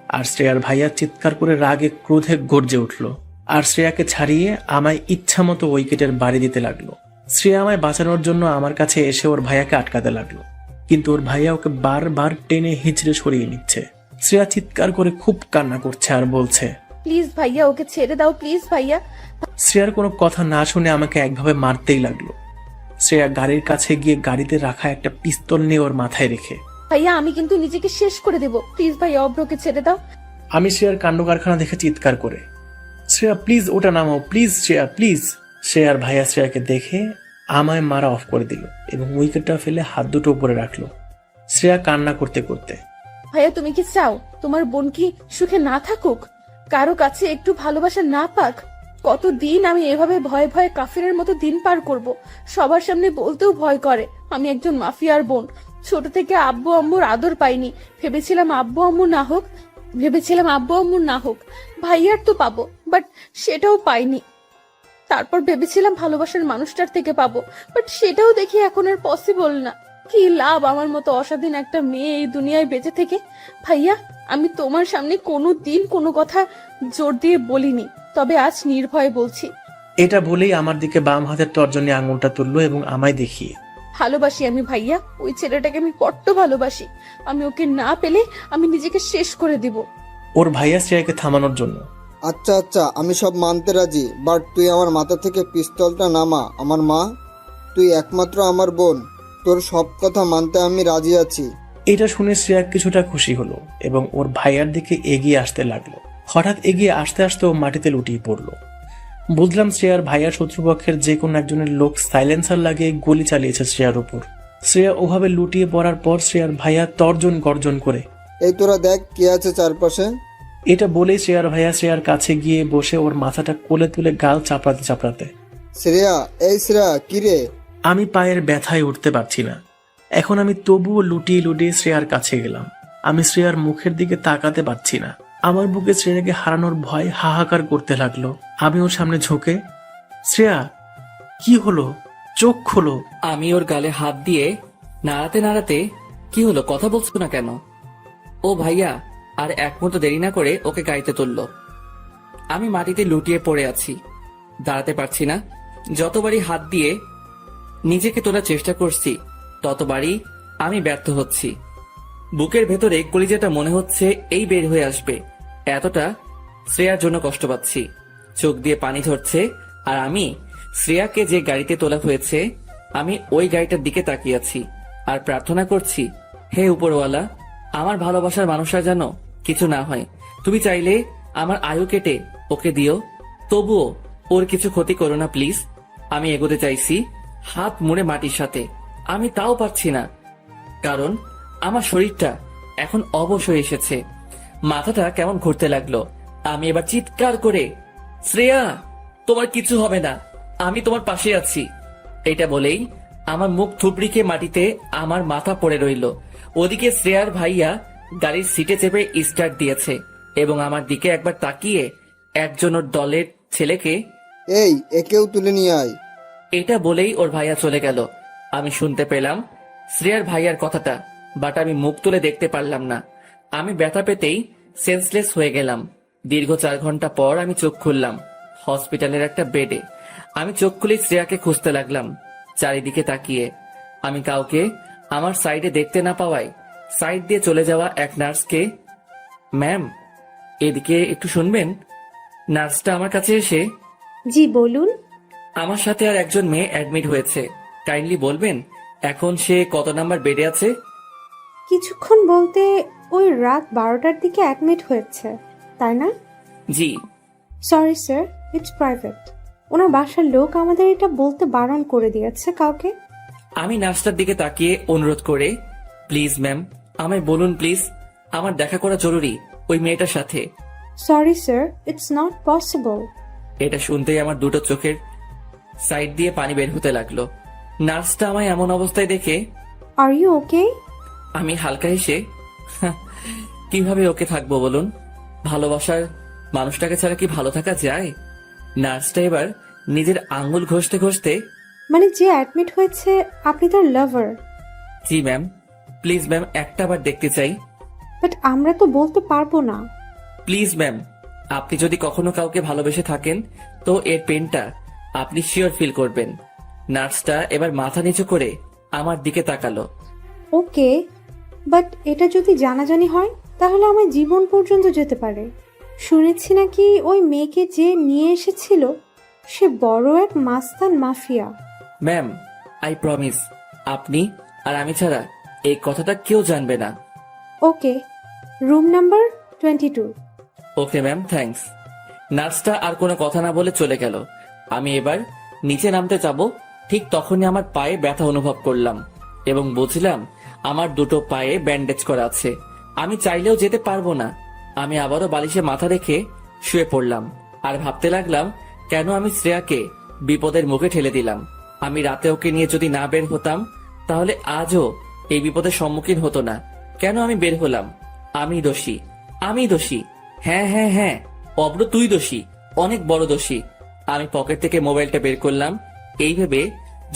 আর শ্রেয়ার ভাইয়া চিৎকার করে রাগে ক্রোধে গর্জে উঠল, আর শ্রেয়াকে ছাড়িয়ে আমায় ইচ্ছা মতো উইকেটের বাড়ি দিতে লাগলো। শ্রেয়া আমায় বাঁচানোর জন্য আমার কাছে এসে ওর ভাইয়াকে আটকাতে লাগলো, কিন্তু ওর ভাইয়া ওকে বারবার টেনে হিঁচড়ে সরিয়ে নিচ্ছে। শ্রেয়া চিৎকার করে খুব কান্না করছে আর বলছে, প্লিজ ভাইয়া, ওকে ছেড়ে দাও প্লিজ ভাইয়া। শ্রেয়ার কোনো কথা না শুনে আমাকে একভাবে মারতেই লাগলো। শ্রেয়া গাড়ির কাছে গিয়ে গাড়িতে রাখা একটা পিস্তল নিয়ে ওর মাথায় রেখে, ভাইয়া আমি কিন্তু নিজেকে শেষ করে দেব, প্লিজ ভাইয়া অভ্রকে ছেড়ে দাও। আমি শ্রেয়ার কাণ্ড কারখানা দেখে চিৎকার করে, শ্রেয়া প্লিজ ওটা নামাও, প্লিজ শ্রেয়া প্লিজ। শ্রেয়ার ভাইয়া শ্রেয়াকে দেখে আমায় মারা অফ করে দিল এবং উইকেটটা ফেলে হাত দুটো উপরে রাখলো। শ্রেয়া কান্না করতে করতে, ভাইয়া তুমি কি চাও তোমার বোন কি সুখে না থাকুক, কারো কাছে একটু ভালোবাসা না পাক? কতদিন আমি এভাবে ভয়ে ভয়ে কাফিরের মতো দিন পার করব? সবার সামনে বলতেও ভয় করে আমি একজন মাফিয়ার বোন। ছোট থেকে আব্বু আম্মুর আদর পাইনি, ভেবেছিলাম আব্বু আম্মুর না হোক ভাইয়ার তো পাবো, বাট সেটাও পাইনি। তারপর ভেবেছিলাম ভালোবাসার মানুষটার থেকে পাবো, বাট সেটাও দেখি এখন আর পসিবল না। কি লাভ আমার মতো অস্বাধীন একটা মেয়ে এই দুনিয়ায় বেঁচে থেকে? ভাইয়া আমি তোমার সামনে কোনো দিন কোনো কথা জোর দিয়ে বলিনি, তবে আজ নির্ভয়ে বলছি। এটা বলেই আমার দিকে বাম হাতের তর্জনী আঙুলটা তুললো এবং আমায় দেখিয়ে, ভালোবাসি আমি ভাইয়া, ওই ছেলেটাকে আমি বড্ড ভালোবাসি। আমি ওকে না পেলে আমি নিজেকে শেষ করে দিব। ওর ভাইয়া শ্রেয়াকে থামানোর জন্য, আচ্ছা আচ্ছা, আমি সব মানতে রাজি, বাট তুই আমার মাথা থেকে পিস্তলটা নামা। আমার মা, তুই একমাত্র আমার বোন, তোর সব কথা মানতে আমি রাজি আছি। এটা শুনে শ্রেয়া কিছুটা খুশি হলো এবং ওর ভাইয়ার দিকে এগিয়ে আসতে লাগলো। হঠাৎ এগিয়ে আসতে আসতে ও মাটিতে লুটিয়ে পড়লো। বুঝলাম শ্রেয়ার ভাইয়া শত্রুপক্ষের যে কোনো একজনের লোক সাইলেন্সার লাগিয়ে গুলি চালিয়েছে শ্রেয়ার উপর। শ্রেয়া ওভাবে লুটিয়ে পড়ার পর শ্রেয়ার ভাইয়া তর্জন গর্জন করে, এই তোরা দেখ কে আছে চারপাশে। এটা বলেই শ্রেয়ার ভাইয়া শ্রেয়ার কাছে গিয়ে বসে ওর মাথাটা কোলে তুলে গাল চাপড়াতে চাপড়াতে, শ্রেয়া, এই শ্রেয়া, কিরে? আমি পায়ের ব্যথায় উঠতে পারছি না। এখন আমি তবুও লুটিয়ে লুটিয়ে শ্রেয়ার কাছে গেলাম। আমি শ্রেয়ার মুখের দিকে তাকাতে পারছি না। আমার বুকে শ্রেয়াকে হারানোর ভয় হাহাকার করতে লাগলো। আমি ওর সামনে ঝুঁকে, শ্রেয়া কি হলো, চোখ খোলো। আমি ওর গালে হাত দিয়ে নাড়াতে নাড়াতে, কি হলো, কথা বলছো না কেন? ও ভাইয়া, আর এক মুহূর্ত দেরি না করে ওকে গাড়িতে তুলল। আমি মাটিতে লুটিয়ে পড়ে আছি, দাঁড়াতে পারছি না। যতবারই হাত দিয়ে নিজেকে তোলার চেষ্টা করছি ততবারই আমি ব্যর্থ হচ্ছি। বুকের ভেতরে কলিজাটা মনে হচ্ছে এই বের হয়ে আসবে, এতটা শ্রেয়ার জন্য কষ্ট পাচ্ছি। চোখ দিয়ে পানি ঝরছে আর আমি শ্রেয়াকে যে গাড়িতে তোলা হয়েছে আমি ওই গাড়িটার দিকে তাকিয়ে আছি আর প্রার্থনা করছি, হে উপরওয়ালা, আমার ভালোবাসার মানুষরা যেন কিছু না হয়। তুমি চাইলে আমার আয়ু কেটে ওকে দিও, তবুও ওর কিছু ক্ষতি করো না প্লিজ। আমি এগোতে চাইছি হাত মুড়ে মাটির সাথে, আমি তাও পারছি না, কারণ আমার শরীরটা এখন অবশ হয়ে এসেছে। মাথাটা কেমন ঘুরতে লাগলো। আমি এবার চিৎকার করে, শ্রেয়া, তোমার কিছু হবে না, আমি তোমার পাশে আছি। এটা বলেই আমার মুখ থুবড়িকে মাটিতে আমার মাথা পড়ে রইল। ওদিকে শ্রেয়ার ভাইয়া গাড়ির সিটে চেপে স্টার্ট দিয়েছে এবং আমার দিকে একবার তাকিয়ে একজন ওর দলের ছেলেকে, এই একেও তুলে নিয়ে আয়। এটা বলেই ওর ভাইয়া চলে গেল। আমি শুনতে পেলাম শ্রেয়ার ভাইয়ার কথাটা, বাট আমি মুখ তুলে দেখতে পারলাম না। আমি ব্যথা পেতেই সেন্সলেস হয়ে গেলাম। দীর্ঘ 4 ঘন্টা পর আমি চোখ খুললাম হসপিটালের একটা বেডে। আমি চোখ খুলে শ্রেয়াকে খুঁজতে লাগলাম চারিদিকে তাকিয়ে। আমি কাউকে আমার সাইডে দেখতে না পাওয়ায় সাইড দিয়ে চলে যাওয়া এক নার্সকে, ম্যাম এদিকে একটু শুনবেন। নার্সটা আমার কাছে এসে, জি বলুন। আমার সাথে আর একজন মেয়ে অ্যাডমিট হয়েছে, কাইন্ডলি বলবেন এখন সে কত নাম্বার বেডে আছে? কিছুক্ষণ বলতে ওই রাত 12টার দিকে অ্যাডমিট হয়েছে, তাই না? জি। Sorry sir, it's private. ওনার বাসার লোক আমাদের এটা বলতে বারণ করে দিয়েছে কাউকে। আমি নার্সটার দিকে তাকিয়ে অনুরোধ করে, প্লিজ ম্যাম আমায় বলুন প্লিজ, আমার দেখা করা জরুরি ওই মেয়েটার সাথে। Sorry sir, it's not possible. এটা শুনতেই আমার দুটো চোখের সাইড দিয়ে পানি বের হতে লাগলো। নার্সটা আমায় এমন অবস্থায় দেখে, আর ইউ ওকে? আমি হালকা হেসে, কিভাবে ওকে থাকবো বলুন, ভালোবাসার মানুষটাকে ছাড়া কি ভালো থাকা যায়? নার্সটা এবার নিজের আঙ্গুল ঘষতে ঘষতে, মানে যে অ্যাডমিট হয়েছে আপনি তার লাভার? জি ম্যাম, প্লিজ ম্যাম একটা বার দেখতে চাই। বাট আমরা তো বলতে পারবো না। প্লিজ ম্যাম, আপনি যদি কখনো কাউকে ভালোবেসে থাকেন তো এর পেনটা আপনি শিওর ফিল করবেন। নার্সটা এবার মাথা নিচু করে আমার দিকে তাকালো। ওকে, বাট এটা যদি জানাজানি হয় তাহলে আমার জীবন পর্যন্ত যেতে পারে। শুনেছি নাকি ওই মেয়েকে যে নিয়ে এসেছিল সে বড় এক মাস্তান মাফিয়া। ম্যাম আই প্রমিস, আপনি আর আমি ছাড়া এই কথাটা কেউ জানবে না। Okay, room number 22। Okay ma'am, thanks. নার্সটা আর কোনো কথা না বলে চলে গেল। আমি এবার নিচে নামতে যাব, ঠিক তখনই আমার পায়ে ব্যথা অনুভব করলাম এবং বুঝলাম আমার দুটো পায়ে ব্যান্ডেজ করা আছে। আমি চাইলেও যেতে পারবো না। আমি আবারও বালিশে মাথা রেখে শুয়ে পড়লাম আর ভাবতে লাগলাম, কেন আমি শ্রেয়াকে বিপদের মুখে ঠেলে দিলাম। আমি রাতে ওকে নিয়ে যদি না বের হতাম তাহলে আজও এই বিপদের সম্মুখীন হতো না। কেন আমি বের হলাম? আমি দোষী, আমি দোষী। হ্যাঁ হ্যাঁ হ্যাঁ, অব্র তুই দোষী, অনেক বড় দোষী। আমি পকেট থেকে মোবাইলটা বের করলাম এই ভেবে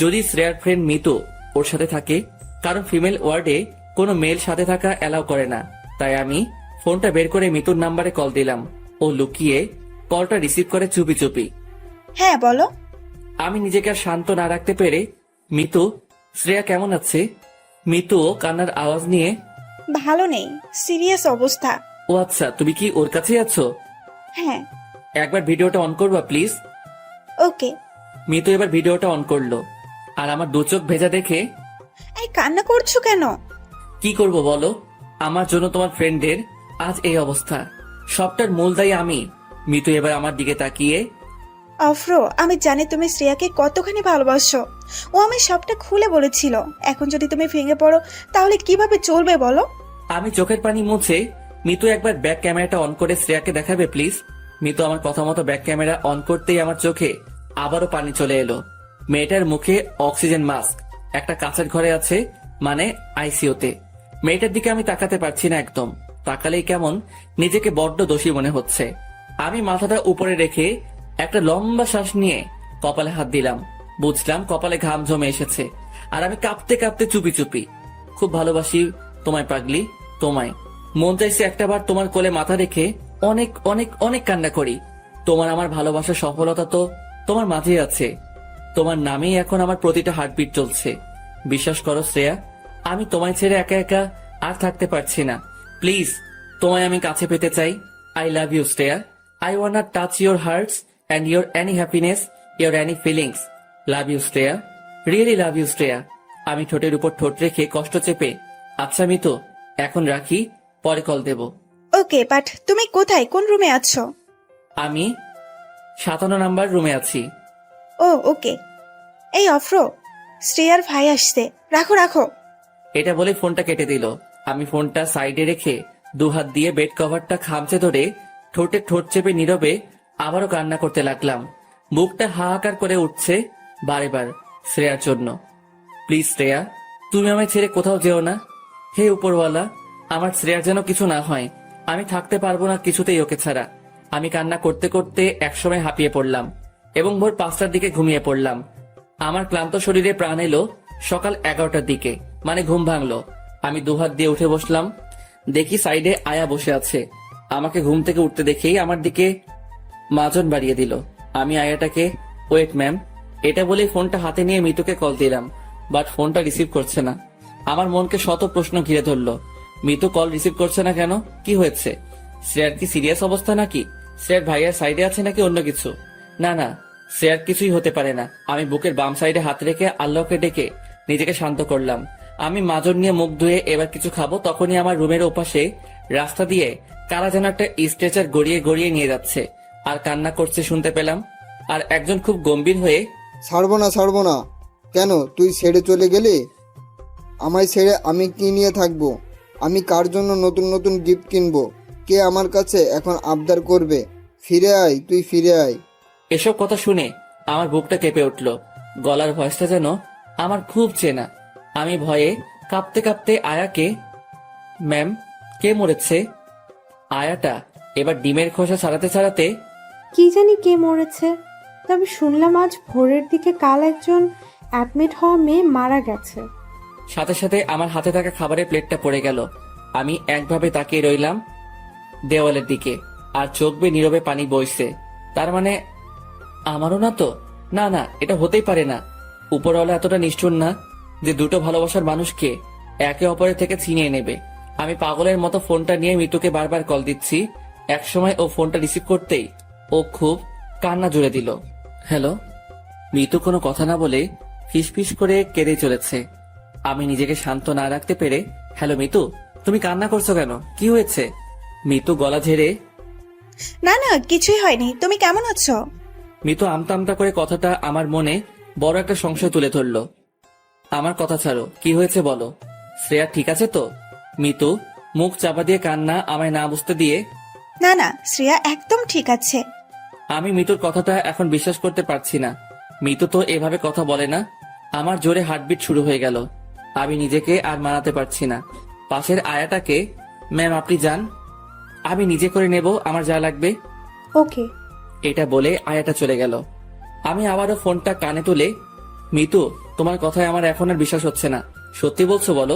যদি শ্রেয়ার ফ্রেন্ড মিতু ওর সাথে থাকে, কারণ ফিমেল ওয়ার্ডে কোনো মেল সাথে থাকা অ্যালাউ করে না। তাই আমি ফোনটা বের করে মিতুর নাম্বারে কল দিলাম। ও লুকিয়ে কলটা রিসিভ করে চুপি চুপি। হ্যাঁ বলো। আমি নিজেকে আর শান্ত না রাখতে পেরে, মিতু, শ্রেয়া কেমন আছে? মিতুও কান্নার আওয়াজ নিয়ে, ভালো নেই, সিরিয়াস অবস্থা। ও আচ্ছা, তুমি কি ওর কাছেই আছো? হ্যাঁ। একবার ভিডিওটা অন করবা প্লিজ। ওকে। মিতু এবার ভিডিওটা অন করলো আর আমার দু চোখ ভেজা দেখে, এই কান্না করছো কেন? কি করব বলো, আমার জন্য তোমার ফ্রেন্ডের আজ এই অবস্থা, সবটার মূল দায়ী আমি। মিতু এবার আমার দিকে তাকিয়ে, অফরো, আমি জানি তুমি শ্রেয়াকে কতখানি ভালোবাসো। ও আমি সবটা খুলে বলেছিল। এখন যদি তুমি ভেঙে পড়ো তাহলে কিভাবে চলবে বলো? আমি চোখের পানি মুছে, মিতু একবার ব্যাক ক্যামেরাটা অন করে শ্রেয়াকে দেখাবে প্লিজ। মিতু আমার কথা মতো ব্যাক ক্যামেরা অন করতেই আমার চোখে আবারও পানি চলে এলো। মেয়েটার মুখে অক্সিজেন মাস্ক, একটা কাঁচের ঘরে আছে, মানে আইসিইউতে। মেয়েটার দিকে আমি তাকাতে পারছি না একদম, তাকালেই কেমন নিজেকে বড্ড দোষী মনে হচ্ছে। আমি মাথাটা উপরে রেখে একটা লম্বা শ্বাস নিয়ে কপালে হাত দিলাম। বুঝলাম কপালে ঘাম জমে এসেছে আর আমি কাঁপতে কাঁপতে চুপি চুপি, খুব ভালোবাসি তোমায় পাগলি, তোমায়। মন চাইছে একটাবার তোমার কোলে মাথা রেখে অনেক অনেক অনেক কান্না করি। তোমার আমার ভালোবাসার সফলতা তো তোমার মাঝেই আছে। তোমার নামেই এখন আমার প্রতিটা হার্টবিট চলছে। বিশ্বাস করো শ্রেয়া, আমি তোমায় ছেড়ে একা একা আর থাকতে পারছি না। প্লিজ, তোমায় আমি কাছে পেতে চাই। I love you Shreya. I want touch your hearts and your any happiness, your any feelings. Love you Shreya, really love you Shreya. আমি ঠোঁটের উপর ঠোঁট রেখে কষ্ট চেপে, আচ্ছা মিতু, এখন রাখি, পরে কল দেব। ওকে, বাট তুমি কোথায়, কোন রুমে আছো? আমি 57 নাম্বার রুমে আছি। ও ওকে। এই অফরো, শ্রেয়ার ভাই আসছে, রাখো রাখো। এটা বলে ফোনটা কেটে দিল। আমি ফোনটা সাইডে রেখে দুহাত দিয়ে বেড কভারটা খামচে ধরে ঠোঁটে ঠোঁট চেপে নীরবে আবারও কান্না করতে লাগলাম। বুকটা হাহাকার করে উঠছে বারে বার শ্রেয়ার জন্য। প্লিজ শ্রেয়া, তুমি আমায় ছেড়ে কোথাও যেও না। হে উপরওয়ালা, আমার শ্রেয়ার যেন কিছু না হয়। আমি থাকতে পারবো না কিছুতেই ওকে ছাড়া। আমি কান্না করতে করতে একসময় হাঁপিয়ে পড়লাম এবং ভোর 5টার দিকে ঘুমিয়ে পড়লাম। আমার ক্লান্ত শরীরে প্রাণ এলো সকাল 11টার দিকে, মানে ঘুম ভাঙলো। আমি দুহাত দিয়ে উঠে বসলাম, দেখি সাইডে আয়া বসে আছে। আমাকে ঘুম থেকে উঠতে দেখেই আমার দিকে মাজন বাড়িয়ে দিল। আমি আয়াটাকে ওয়েট ম্যাম এটা বলে ফোনটা হাতে নিয়ে মিতুকে কল দিলাম, বাট ফোনটা রিসিভ করছে না। আমার মনকে শত প্রশ্ন ঘিরে ধরলো। মিতু কল রিসিভ করছে না কেন? কি হয়েছে? শ্রেয়ার কি সিরিয়াস অবস্থা নাকি? শ্রেয়ার ভাইয়ার সাইডে আছে নাকি অন্য কিছু? না না, শ্রেয়ার কিছুই হতে পারে না। আমি বুকের বাম সাইডে হাত রেখে আল্লাহকে ডেকে নিজেকে শান্ত করলাম। আমি মাজন নিয়ে মুখ ধুয়ে এবার কিছু খাবো, তখনই আমার রুমের ওপাশে রাস্তা দিয়ে কারা যেন একটা স্ট্রেচার গড়িয়ে গড়িয়ে নিয়ে যাচ্ছে আর কান্না করছে শুনতে পেলাম। আর একজন খুব গম্ভীর হয়ে, ছাড়বো না ছাড়বো না। কেন তুই ছেড়ে চলে গেলি? আমায় ছেড়ে আমি কি নিয়ে থাকবো? আমি কার জন্য নতুন নতুন গিফট কিনবো? কে আমার কাছে এখন আবদার করবে? ফিরে আয়, তুই ফিরে আয়। এসব কথা শুনে আমার বুকটা কেঁপে উঠল। গলার ভয়েসটা যেন আমার খুব চেনা। আমি ভয়ে কাঁপতে কাঁপতে আয়াকে, ম্যাম, কে মরেছে? আয়াটা এবার ডিমের খোসা ছাড়াতে ছাড়াতে, কি জানি কে মরেছে, তবে শুনলাম আজ ভোরের দিকে কাল একজন অ্যাডমিট হওয়া মেয়ে মারা গেছে। সাথে সাথে আমার হাতে থাকা খাবারের প্লেটটা পড়ে গেল। আমি একভাবে তাকিয়ে রইলাম দেওয়ালের দিকে, আর চোখ বেয়ে নীরবে পানি বইছে। তার মানে আমারও না তো? না না, এটা হতেই পারে না। উপরওয়ালা এতটা নিষ্ঠুর না যে দুটো ভালোবাসার মানুষকে একে অপরের থেকে ছিনিয়ে নেবে। আমি পাগলের মতো ফোনটা নিয়ে মিতুকে বারবার কল দিচ্ছি। একসময় ও ফোনটা রিসিভ করতেই ও খুব কান্না জুড়ে দিল। হ্যালো। মিতু কোনো কথা না বলে ফিসফিস করে কেঁদে চলেছে। আমি নিজেকে শান্ত না রাখতে পেরে, হ্যালো মিতু, তুমি কান্না করছো কেন? কি হয়েছে? মিতু গলা ঝেড়ে, না না, কিছুই হয়নি। তুমি কেমন আছো? মিতু আমতা আমতা করে কথাটা আমার মনে বড় একটা সংশয় তুলে ধরলো। আমার কথা ছাড়ো, কি হয়েছে বলো। শ্রেয়া ঠিক আছে তো? মিতু মুখ চাপা দিয়ে কান্না আমায় না বুঝতে দিয়ে, না না, শ্রেয়া একদম ঠিক আছে। আমি মিতুর কথাটা এখন বিশ্বাস করতে পারছি না। মিতু তো এভাবে কথা বলে না। আমার জোরে হার্টবিট শুরু হয়ে গেল। আমি নিজেকে আর মানাতে পারছি না। পাশের আয়াটাকে, ম্যাম আপনি যান, আমি নিজে করে নেব আমার যা লাগবে। ওকে। এটা বলে আয়াটা চলে গেল। আমি আবারও ফোনটা কানে তুলে, মিতু, তোমার কথায় আমার এখন আর বিশ্বাস হচ্ছে না। সত্যি বলছো বলো?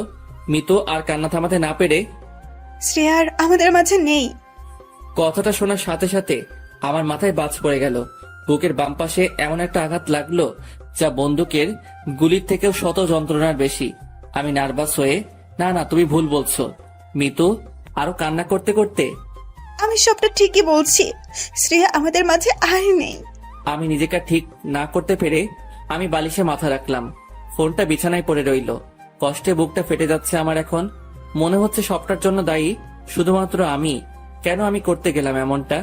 মিতু আর কান্না থামাতে না পেরে, শ্রেয়ার আমাদের মাঝে নেই। কথাটা শোনার সাথে সাথে আমার মাথায় বাজ পড়ে গেল। বুকের বাম পাশে এমন একটা আঘাত লাগলো যা বন্দুকের গুলির থেকেও শত যন্ত্রণার বেশি। আমি নার্ভাস হয়ে, না না তুমি ভুল বলছো। মিতু আরো কান্না করতে করতে, আমি সবটা ঠিকই বলছি, শ্রেয়া আমাদের মাঝে আর নেই। আমি নিজেকে ঠিক না করতে পেরে আমি বালিশে মাথা রাখলাম। ফোনটা বিছানায় পড়ে রইল। কষ্টে বুকটা ফেটে যাচ্ছে আমার। এখন মনে হচ্ছে সবটার জন্য দায়ী শুধুমাত্র আমি। কেন আমি করতে গেলাম এমনটা?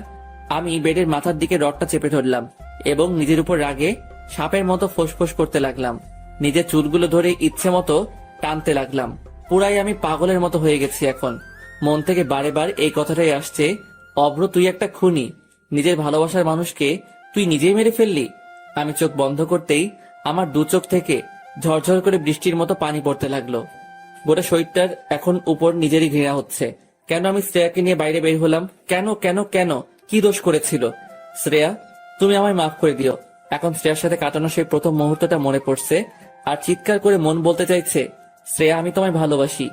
আমি বেডের মাথার দিকে রডটা চেপে ধরলাম এবং নিজের উপর রাগে সাপের মতো ফোঁসফোঁস করতে লাগলাম। নিজের চুলগুলো ধরে ইচ্ছে মতো টানতে লাগলাম। পুরাই আমি পাগলের মতো হয়ে গেছি এখন। মন থেকে বারে বার এই কথাটাই আসছে, অভ্র তুই একটা খুনি। নিজের ভালোবাসার মানুষকে তুই নিজেই মেরে ফেললি। আমি চোখ বন্ধ করতেই আমার দু চোখ থেকে ঝরঝর করে বৃষ্টির মতো পানি পড়তে লাগলো। গোটা শরীরটার এখন উপর নিজেরই ঘৃণা হচ্ছে। কেন আমি শ্রেয়াকে নিয়ে বাইরে বের হলাম? কেন কেন কেন? কি দোষ করেছিল? শ্রেয়া, তুমি আমায় মাফ করে দিও। এখন শ্রেয়ার সাথে কাটানো সেই প্রথম মুহূর্তটা মনে পড়ছে আর চিৎকার করে মন বলতে চাইছে, শ্রেয়া আমি তোমায় ভালোবাসি।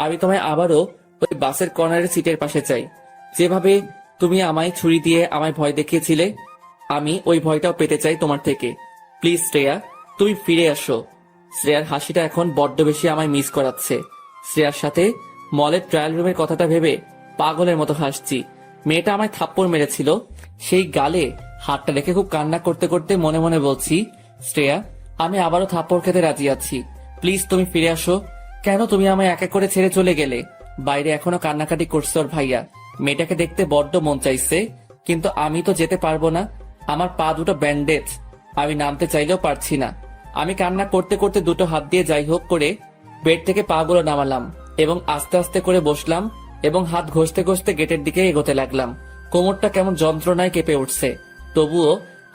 আমি তোমায় আবারও ওই বাসের কর্নারের সিটের পাশে চাই। যেভাবে তুমি আমায় ছুরি দিয়ে আমায় ভয় দেখিয়েছিলে, আমি ওই ভয়টাও পেতে চাই তোমার থেকে। প্লিজ শ্রেয়া, তুমি ফিরে আসো। শ্রেয়ার হাসিটা এখন বড্ড বেশি আমায় মিস করাচ্ছে। শ্রেয়ার সাথে মলের ট্রায়াল রুমের কথাটা ভেবে পাগলের মতো হাসছি। মেয়েটা আমায় থাপ্পড় মেরেছিল, সেই গালে হাতটা রেখে খুব কান্না করতে করতে মনে মনে বলছি, শ্রেয়া, আমি আবারও থাপ্পড় খেতে রাজি আছি। প্লিজ তুমি ফিরে আসো। কেন তুমি আমায় এক এক করে ছেড়ে চলে গেলে? বাইরে এখনো কান্নাকাটি করছে ওর ভাইয়া। মেয়েটাকে দেখতে বড্ড মন চাইছে, কিন্তু আমি তো যেতে পারবো না। আমার পা দুটো ব্যান্ডেজ, আমি নামতে চাইলেও পারছি না। আমি কান্না করতে করতে দুটো হাত দিয়ে যাই হোক করে বেড থেকে পা গুলো নামালাম এবং আস্তে আস্তে করে বসলাম এবং হাত ঘষতে ঘষতে গেটের দিকে এগোতে লাগলাম। কোমরটা কেমন যন্ত্রণায় কেঁপে উঠছে, তবুও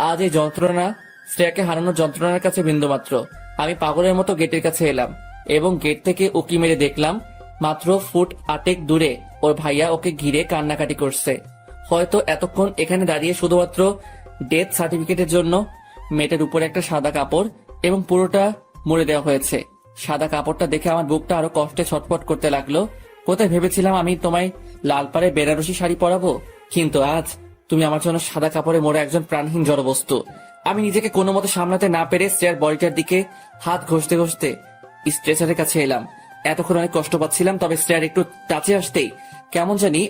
আজ এই যন্ত্রণা শ্রেয়াকে হারানোর যন্ত্রণার কাছে বিন্দুমাত্র। আমি পাগলের মতো গেটের কাছে এলাম এবং গেট থেকে উকি মেরে দেখলাম মাত্র ফুট 8 দূরে ওর ভাইয়া ওকে ঘিরে কান্নাকাটি করছে। হয়তো এতক্ষণ এখানে দাঁড়িয়ে শুধুমাত্র ডেথ সার্টিফিকেটের জন্য। মেয়েটার উপরে একটা সাদা কাপড় এবং পুরোটা মুড়ে দেওয়া হয়েছে। সাদা কাপড়টা দেখে আমার বুকটা আরো কষ্টে ছটফট করতে লাগলো। কোথায় ভেবেছিলাম আমি তোমায় লাল পাড়ে বেনারসি শাড়ি পরাবো, কিন্তু আজ তুমি আমার জন্য সাদা কাপড়ে মোড়া একজন প্রাণহীন জড়বস্তু। আমি নিজেকে কোনো মতে সামলাতে না পেরে শ্রেয়ার বডিটার দিকে হাত ঘষতে ঘষতে স্ট্রেচারের কাছে এলাম। এতক্ষণ অনেক কষ্ট পাচ্ছিলাম, তবে শ্রেয়ার একটু কাছে আসতেই কেমন জানি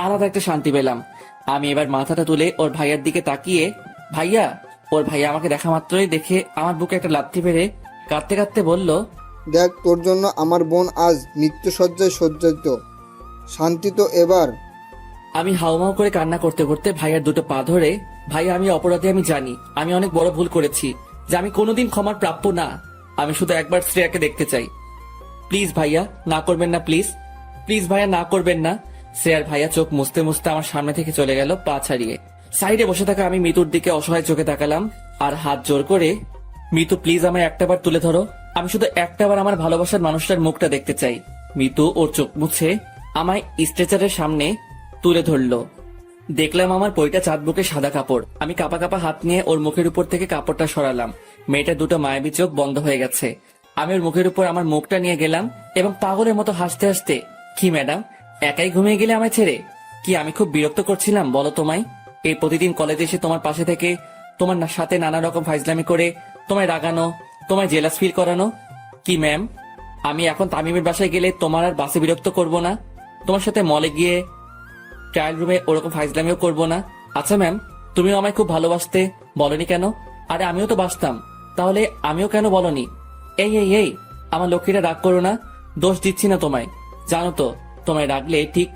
আলাদা একটা শান্তি পেলাম। আমি এবার মাথাটা তুলে ওর ভাইয়ার দিকে তাকিয়ে, ভাইয়া, ওর ভাইয়া আমাকে দেখা মাত্রই দেখে আমার বুকে একটা লাথি মেরে কাঁদতে কাঁদতে বলল, দেখ, তোর জন্য আমার বোন আজ মৃত্যুসজ্জায় সজ্জিত। শান্তি তো এবার। আমি হাউমাউ করে কান্না করতে করতে ভাইয়ার দুটো পা ধরে, ভাইয়া, আমি অপরাধী, আমি জানি আমি অনেক বড় ভুল করেছি, যে আমি কোনোদিন ক্ষমার প্রাপ্য না। আমি শুধু একবার শ্রেয়াকে দেখতে চাই। প্লিজ ভাইয়া, না করবেন না, প্লিজ প্লিজ ভাইয়া, না করবেন না। শ্রেয়ার ভাইয়া চোখ মুছতে মুছতে আমার সামনে থেকে চলে গেল পা ছাড়িয়ে। সাইডে বসে থাকা আমি মিতুর দিকে অসহায় চোখে তাকালাম আর হাত জোর করে, মিতু প্লিজ আমায় একটাবার তুলে ধরো, আমি শুধু একটাবার আমার ভালোবাসার মানুষটার মুখটা দেখতে চাই। মিতু ওর চোখ মুছে আমায় স্ট্রেচারের সামনে তুলে ধরলো। দেখলাম আমার পৈটা চাঁদ বুকে সাদা কাপড়। আমি কাপা কাপা হাত নিয়ে ওর মুখের উপর থেকে কাপড়টা সরালাম। মেয়েটার দুটো মায়াবী চোখ বন্ধ হয়ে গেছে। আমি ওর মুখের উপর আমার মুখটা নিয়ে গেলাম এবং পাগলের মতো হাসতে হাসতে, কি ম্যাডাম, একাই ঘুমিয়ে গেলে আমায় ছেড়ে? কি আমি খুব বিরক্ত করছিলাম বলো তোমায়? এই প্রতিদিন কলেজে এসে তোমার পাশে থেকে তোমার সাথে নানা রকম ফাইজলামি করে তোমায় রাগানো, তোমায় জেলাস ফিল করানো। কি ম্যাম, আমি এখন তামিমের বাসায় গেলে তোমার আর বাসে বিরক্ত করব না? তোমার সাথে মলে গিয়ে ট্রায়াল রুমে ওরকম ফাইজলামিও করব না? আচ্ছা ম্যাম, তুমিও আমায় খুব ভালোবাসতে, বলনি কেন? আরে আমিও তো বাসতাম, তাহলে আমিও কেন বলনি? এই এই এই আমার লক্ষ্মীরা, রাগ করো না, দোষ দিচ্ছি না তোমায়। জানো তো, তোমায় রাগলে ঠিক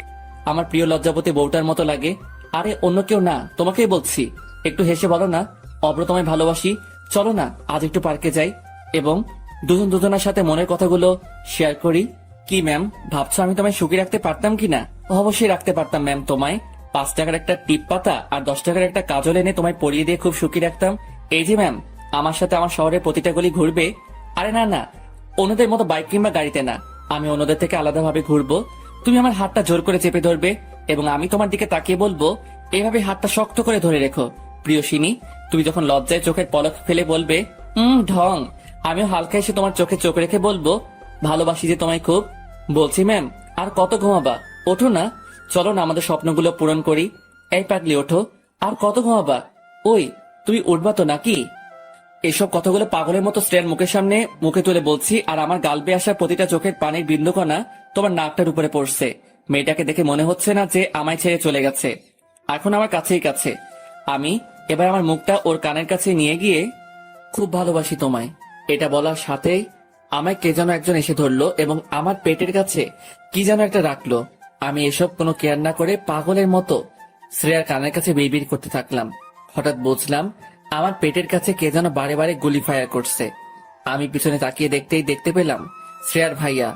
আমার প্রিয় লজ্জাপতি বউটার মতো লাগে। আরে অন্য কেউ না, তোমাকেই বলছি। একটু হেসে বলো না, অব্র তোমায় ভালোবাসি, চলো না আজ একটু পার্কে যাই এবং দুজন দুজনের সাথে মনের কথাগুলো শেয়ার করি। কি ম্যাম, ভাবছো আমি তোমায় সুখী রাখতে পারতাম কিনা? অবশ্যই রাখতে পারতাম ম্যাম। তোমায় 5 টাকার একটা টিপ পাতা আর 10 টাকার একটা কাজল এনে তোমায় পরিয়ে দিয়ে খুব সুখী রাখতাম। এই যে ম্যাম, আমার সাথে আমার শহরের প্রতিটা গলি ঘুরবে। আরে না না, অন্যদের মতো বাইক কিংবা গাড়িতে না, আমি অন্যদের থেকে আলাদাভাবে ঘুরবো। তুমি আমার হাতটা জোর করে চেপে ধরবে এবং আমি তোমার দিকে তাকিয়ে বলবো, এভাবে হাতটা শক্ত করে ধরে রেখো প্রিয়সিনী। তুমি যখন লজ্জায় চোখের পলক ফেলে বলবে, ঢং, আমিও হালকা এসে তোমার চোখে চোখ রেখে বলবো, ভালোবাসি যে তোমায় খুব। বলছি ম্যাম, আর কত ঘুমাবা? ওঠো না, চলো না আমাদের স্বপ্নগুলো পূরণ করি। এই পাগলি, ওঠো, আর কত ঘুমাবা? ওই তুমি উঠবা তো নাকি? এসব কথাগুলো পাগলের মতো শ্রেয়ার মুখের সামনে মুখে তুলে বলছি, আর আমার গালবে আসা প্রতিটা চোখের পানির বিন্দুকণা তোমার নাকটার উপরে পড়ছে। মেয়েটাকে দেখে মনে হচ্ছে না যে আমায় ছেড়ে চলে গেছে, এখন আমার কাছেই কাছে। আমি এবার আমার মুখটা ওর কানের কাছে নিয়ে গিয়ে, খুব ভালোবাসি তোমায়, এটা বলার সাথেই আমায় কে যেন একজন এসে ধরলো এবং আমার পেটের কাছে কি যেন একটা রাখলো। আমি এসব কোনো কেয়ার না করে পাগলের মতো শ্রেয়ার কানের কাছে বিড়বিড় করতে থাকলাম। হঠাৎ বুঝলাম আমার পেটের কাছে কে যেন বারে বারে গুলি ফায়ার করছে। আমি পিছনে তাকিয়ে দেখতে পেলাম শ্রেয়ার ভাইয়া।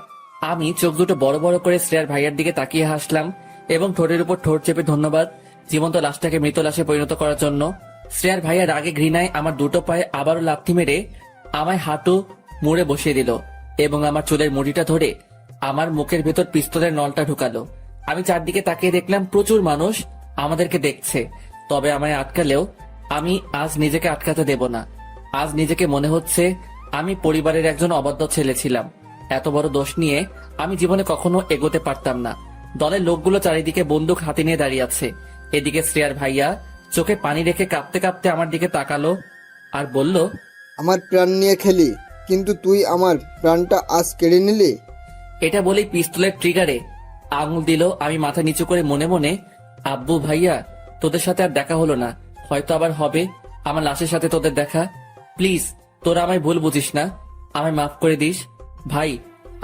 আমি চোখ দুটো বড় বড় করে শ্রেয়ার ভাইয়ার দিকে তাকিয়ে হাসলাম এবং ঠোঁটের উপর ঠোঁট চেপে ধন্যবাদ জীবন্ত লাশটাকে মৃত লাশে পরিণত করার জন্য। শ্রেয়ার ভাইয়া রাগে ঘৃণায় আমার দুটো পায়ে আবারও লাথি মেরে আমায় হাঁটু মুড়ে বসিয়ে দিল এবং আমার চুলের মুড়িটা ধরে আমার মুখের ভেতর পিস্তলের নলটা ঢুকালো। আমি চারদিকে তাকিয়ে দেখলাম প্রচুর মানুষ আমাদেরকে দেখছে, তবে আমায় আটকালেও আমি আজ নিজেকে আটকাতে দেব না। আজ নিজেকে মনে হচ্ছে আমি পরিবারের একজন অবাধ্য ছেলে ছিলাম। এত বড় দোষ নিয়ে আমি জীবনে কখনো এগোতে পারতাম না। দলের লোকগুলো চারিদিকে বন্দুক হাতে নিয়ে দাঁড়িয়ে আছে। এদিকে শ্রেয়ার ভাইয়া চোখে পানি রেখে কাঁপতে কাঁপতে আমার দিকে তাকালো আর বলল, আমার প্রাণ নিয়ে খেলি, কিন্তু তুই আমার প্রাণটা আজ কেড়ে নিলি। এটা বলেই পিস্তলের ট্রিগারে আঙুল দিল। আমি মাথা নিচু করে মনে মনে, আব্বু ভাইয়া তোদের সাথে আর দেখা হলো না, হয়তো আবার হবে। আমার লাশের সাথে তোদের দেখা, প্লিজ তোরা আমায় ভুল বুঝিস না, আমায় মাফ করে দিস। ভাই,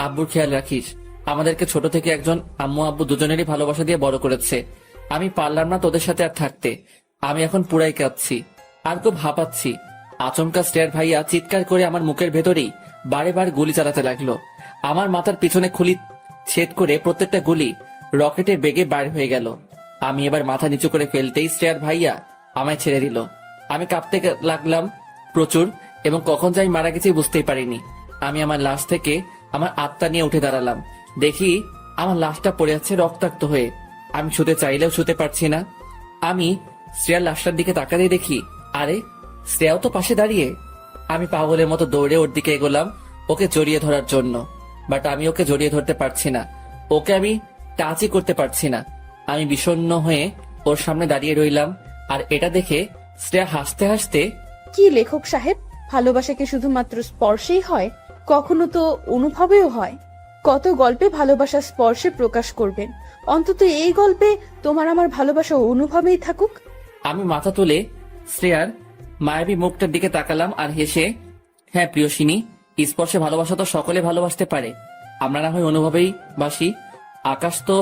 আব্বুর খেয়াল রাখিস। আমাদেরকে ছোট থেকে একজন আম্মু আব্বু দুজনেরই ভালোবাসা দিয়ে বড় করেছে। আমি পারলাম না তোদের সাথে আর থাকতে। আমি এখন পুরাই কাঁদছি আর খুব হাঁপাচ্ছি। আচমকা শ্রেয়ার ভাইয়া চিৎকার করে আমার মুখের ভেতরেই বারে বার গুলি চালাতে লাগলো। আমার মাথার পিছনে খুলি ছেদ করে প্রত্যেকটা গুলি রকেটের বেগে বাইর হয়ে গেল। আমি এবার মাথা নিচু করে ফেলতেই শ্রেয়ার ভাইয়া আমায় ছেড়ে দিল। আমি কাঁপতে লাগলাম প্রচুর, এবং কখন যাই মারা গেছি বুঝতেই পারিনি। আমি আমার লাশ থেকে আমার আত্মা নিয়ে উঠে দাঁড়ালাম। দেখি আমার লাশটা পড়ে আছে রক্তাক্ত হয়ে। আমি শুতে চাইলেও শুতে পারছি না। আমি শ্রেয়ার লাশটার দিকে তাকাতেই দেখি, আরে শ্রেয়াও তো পাশে দাঁড়িয়ে। আমি পাগলের মতো দৌড়ে ওর দিকে এগোলাম ওকে জড়িয়ে ধরার জন্য, বাট আমি ওকে জড়িয়ে ধরতে পারছি না। ওকে আমি টাচই করতে পারছি না। আমি বিষণ্ণ হয়ে ওর সামনে দাঁড়িয়ে রইলাম। আর এটা দেখে শ্রেয়া হাসতে হাসতে, কি লেখক সাহেব, ভালোবাসা কি শুধুমাত্র স্পর্শেই হয়? কখনো তো অনুভবেও হয়। কত গল্পে ভালোবাসা স্পর্শে প্রকাশ করবেন, অন্তত এই গল্পে তোমার আমার ভালোবাসা অনুভবেই থাকুক। আমি মাথা তুলে শ্রেয়ার মায়াবী মুখটার দিকে তাকালাম আর হেসে, হ্যাঁ প্রিয়সিনী, স্পর্শে ভালোবাসা তো সকলে ভালোবাসতে পারে। আমরা না হয় অনুভবেই বাসি। আকাশ তো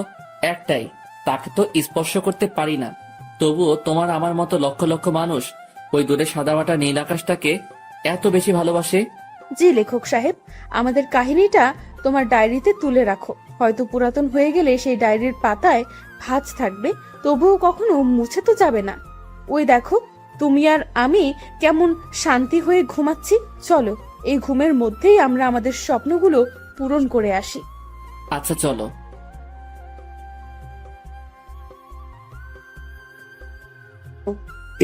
একটাই, তাকে তো স্পর্শ করতে পারি না। তবুও তোমার আমার মতো লক্ষ লক্ষ মানুষ ওই দূরে সাদামাটা নীল আকাশটাকে এত বেশি ভালোবাসে। জি লেখক সাহেব, আমাদের কাহিনীটা তোমার ডায়েরিতে তুলে রাখো। হয়তো পুরাতন হয়ে গেলে সেই ডায়েরির পাতায় ভাঁজ থাকবে, তবুও কখনো মুছে তো যাবে না। ওই দেখো, তুমি আর আমি কেমন শান্তি হয়ে ঘুমাচ্ছি। চলো, এই ঘুমের মধ্যেই আমরা আমাদের স্বপ্নগুলো পূরণ করে আসি। আচ্ছা চলো।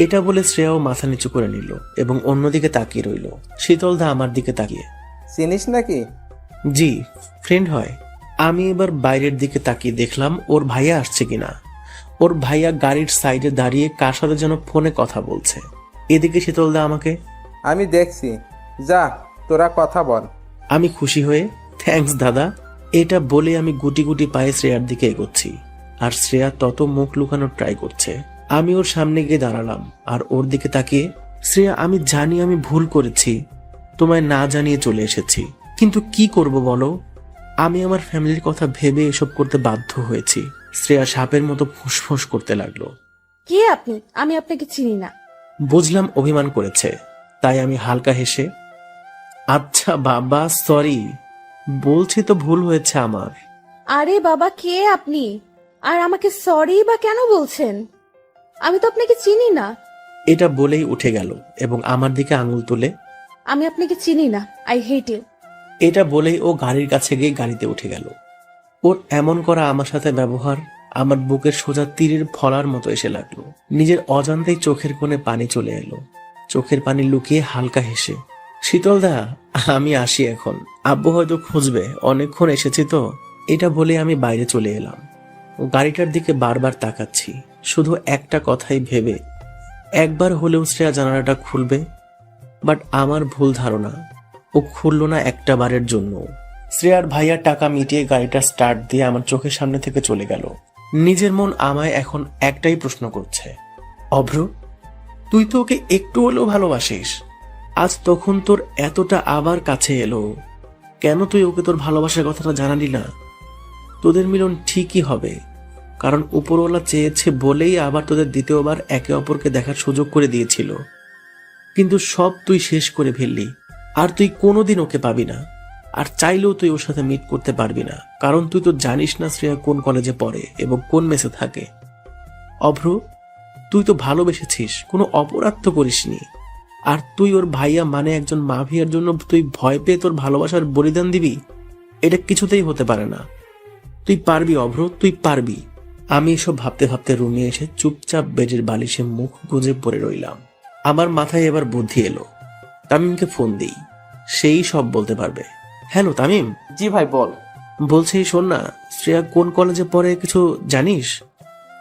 এটা বলে শ্রেয়াও মাথা নিচু করে নিল এবং অন্যদিকে তাকিয়ে রইল। শীতলদা আমার দিকে তাকিয়ে, চিনিস নাকি? জি, ফ্রেন্ড হয়। আমি এবার বাইরের দিকে তাকিয়ে দেখলাম ওর ভাইয়া আসছে কিনা। ওর ভাইয়া গাড়ির সাইডে দাঁড়িয়ে কার সাথে যেন ফোনে কথা বলছে। এদিকে শীতলদা আমাকে, আমি দেখছি, যা তোরা কথা বল। আমি খুশি হয়ে, থ্যাঙ্কস দাদা, এটা বলে আমি গুটি গুটি পায়ে শ্রেয়ার দিকে এগোচ্ছি। আর শ্রেয়া তত মুখ লুকানোর ট্রাই করছে। আমি ওর সামনে গিয়ে দাঁড়ালাম আর ওর দিকে তাকিয়ে, শ্রেয়া আমি জানি আমি ভুল করেছি, তোমায় না জানিয়ে চলে এসেছি, কিন্তু কি করব বলো, আমি আমার ফ্যামিলির কথা ভেবে এসব করতে বাধ্য হয়েছি। শ্রেয়া সাপের মতো ফুসফুস করতে লাগলো। কে আপনি? আমি আপনাকে চিনি না। বুঝলাম অভিমান করেছে, তাই আমি হালকা হেসে, আচ্ছা বাবা সরি, বলছি তো ভুল হয়েছে আমার। আরে বাবা, কে আপনি? আর আমাকে সরি বা কেন বলছেন? আমি তো আপনাকে চিনি না। এটা বলেই উঠে গেল এবং আমার দিকে আঙুল তুলে, আমি আপনাকে চিনি না, আই হেট ইউ। এটা বলেই ও গাড়ির কাছে গিয়ে গাড়িতে উঠে গেল। ওর এমন করা আমার সাথে ব্যবহার আমার বুকের সোজা তীরের ফলার মতো এসে লাগলো। নিজের অজান্তেই চোখের কোণে পানি চলে এলো। চোখের পানি লুকিয়ে হালকা হেসে, শীতলদা আমি আসি এখন, আব্বু হয়তো খুঁজবে, অনেকক্ষণ এসেছি তো। এটা বলে আমি বাইরে চলে এলাম। গাড়িটার দিকে বারবার তাকাচ্ছি, শুধু একটা কথাই ভেবে, একবার হলেও শ্রেয়া জানালাটা খুলবে। বাট আমার ভুল ধারণা, ও খুলল না একটা বারের জন্য। শ্রেয়ার ভাইয়ার টাকা মিটিয়ে গাড়িটা স্টার্ট দিয়ে আমার চোখের সামনে থেকে চলে গেল। নিজের মন আমায় এখন একটাই প্রশ্ন করছে, অভ্র তুই তো ওকে একটু হলেও ভালোবাসিস, আজ তখন তোর এতটা আবার কাছে এলো, কেন তুই ওকে তোর ভালোবাসার কথাটা জানালি না? তোদের মিলন ঠিকই হবে, কারণ উপরওয়ালা চেয়েছে বলেই আবার তোদের দ্বিতীয়বার একে অপরকে দেখার সুযোগ করে দিয়েছিল। কিন্তু সব তুই শেষ করে ফেললি, আর তুই কোনোদিন ওকে পাবি না, আর চাইলেও তুই ওর সাথে মিট করতে পারবি না, কারণ তুই তো জানিস না শ্রেয়া কোন কলেজে পড়ে এবং কোন মেসে থাকে। অভ্র তুই তো ভালোবেসেছিস, কোনো অপরাধ তো করিসনি, আর তুই ওর ভাইয়া মানে একজন মাফিয়ার জন্য তুই ভয় পেয়ে তোর ভালোবাসার বলিদান দিবি? এটা কিছুতেই হতে পারে না। তুই পারবি অভ্র, তুই পারবি। আমি এসব ভাবতে ভাবতে রুমে এসে চুপচাপ বেডের বালিশে মুখ গুজে পড়ে রইলাম। আমার মাথায় এবার বুদ্ধি এলো, তামিমকে ফোন দিই, সেই সব বলতে পারবে। হ্যালো তামিম। জি ভাই বল। বলছি শোন না, শ্রেয়া কোন কলেজে পড়ে কিছু জানিস?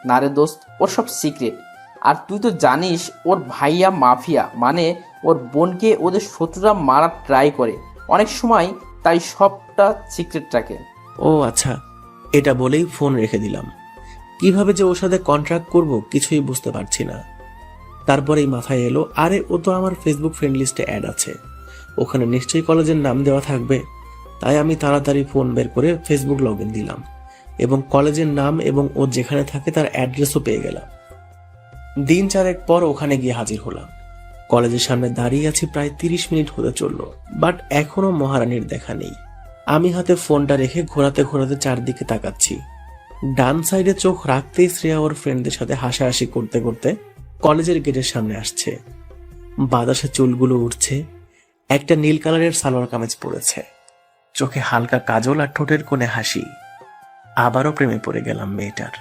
না রে দোস্ত, ওর সব সিক্রেট। আর তুই তো জানিস ওর ভাইয়া মাফিয়া, মানে ওর বোনকে ওদের শত্রুরা মারার ট্রাই করে অনেক সময়, তাই সবটা সিক্রেট রাখে। ও আচ্ছা, এটা বলেই ফোন রেখে দিলাম। কিভাবে যে ওর সাথে কন্ট্রাক্ট করব কিছুই বুঝতে পারছি না। তারপরেই মাথায় এলো, আরে ও তো আমার ফেসবুক ফ্রেন্ড লিস্টে অ্যাড আছে, ওখানে নিশ্চয়ই কলেজের নাম দেওয়া থাকবে। তাই আমি তাড়াতাড়ি ফোন বের করে ফেসবুক লগ ইন দিলাম এবং কলেজের নাম এবং ও যেখানে থাকে তার অ্যাড্রেসও পেয়ে গেলাম। দিন 4 পর ওখানে গিয়ে হাজির হলাম। কলেজের সামনে দাঁড়িয়ে আছি, প্রায় 30 মিনিট হতে চললো, বাট এখনো মহারানীর দেখা নেই। আমি হাতে ফোনটা রেখে ঘোরাতে ঘোরাতে চারদিকে তাকাচ্ছি। ডান সাইডে চোখ রাখতেই শ্রেয়া ওর ফ্রেন্ডদের সাথে হাসাহাসি করতে করতে কলেজের গেটের সামনে আসছে। বাতাসে চুলগুলো উঠছে, একটা নীল কালারের সালোয়ার কামিজ পরেছে, চোখে হালকা কাজল আর ঠোঁটের কোণে হাসি। আবারও প্রেমে পড়ে গেলাম মেয়েটার।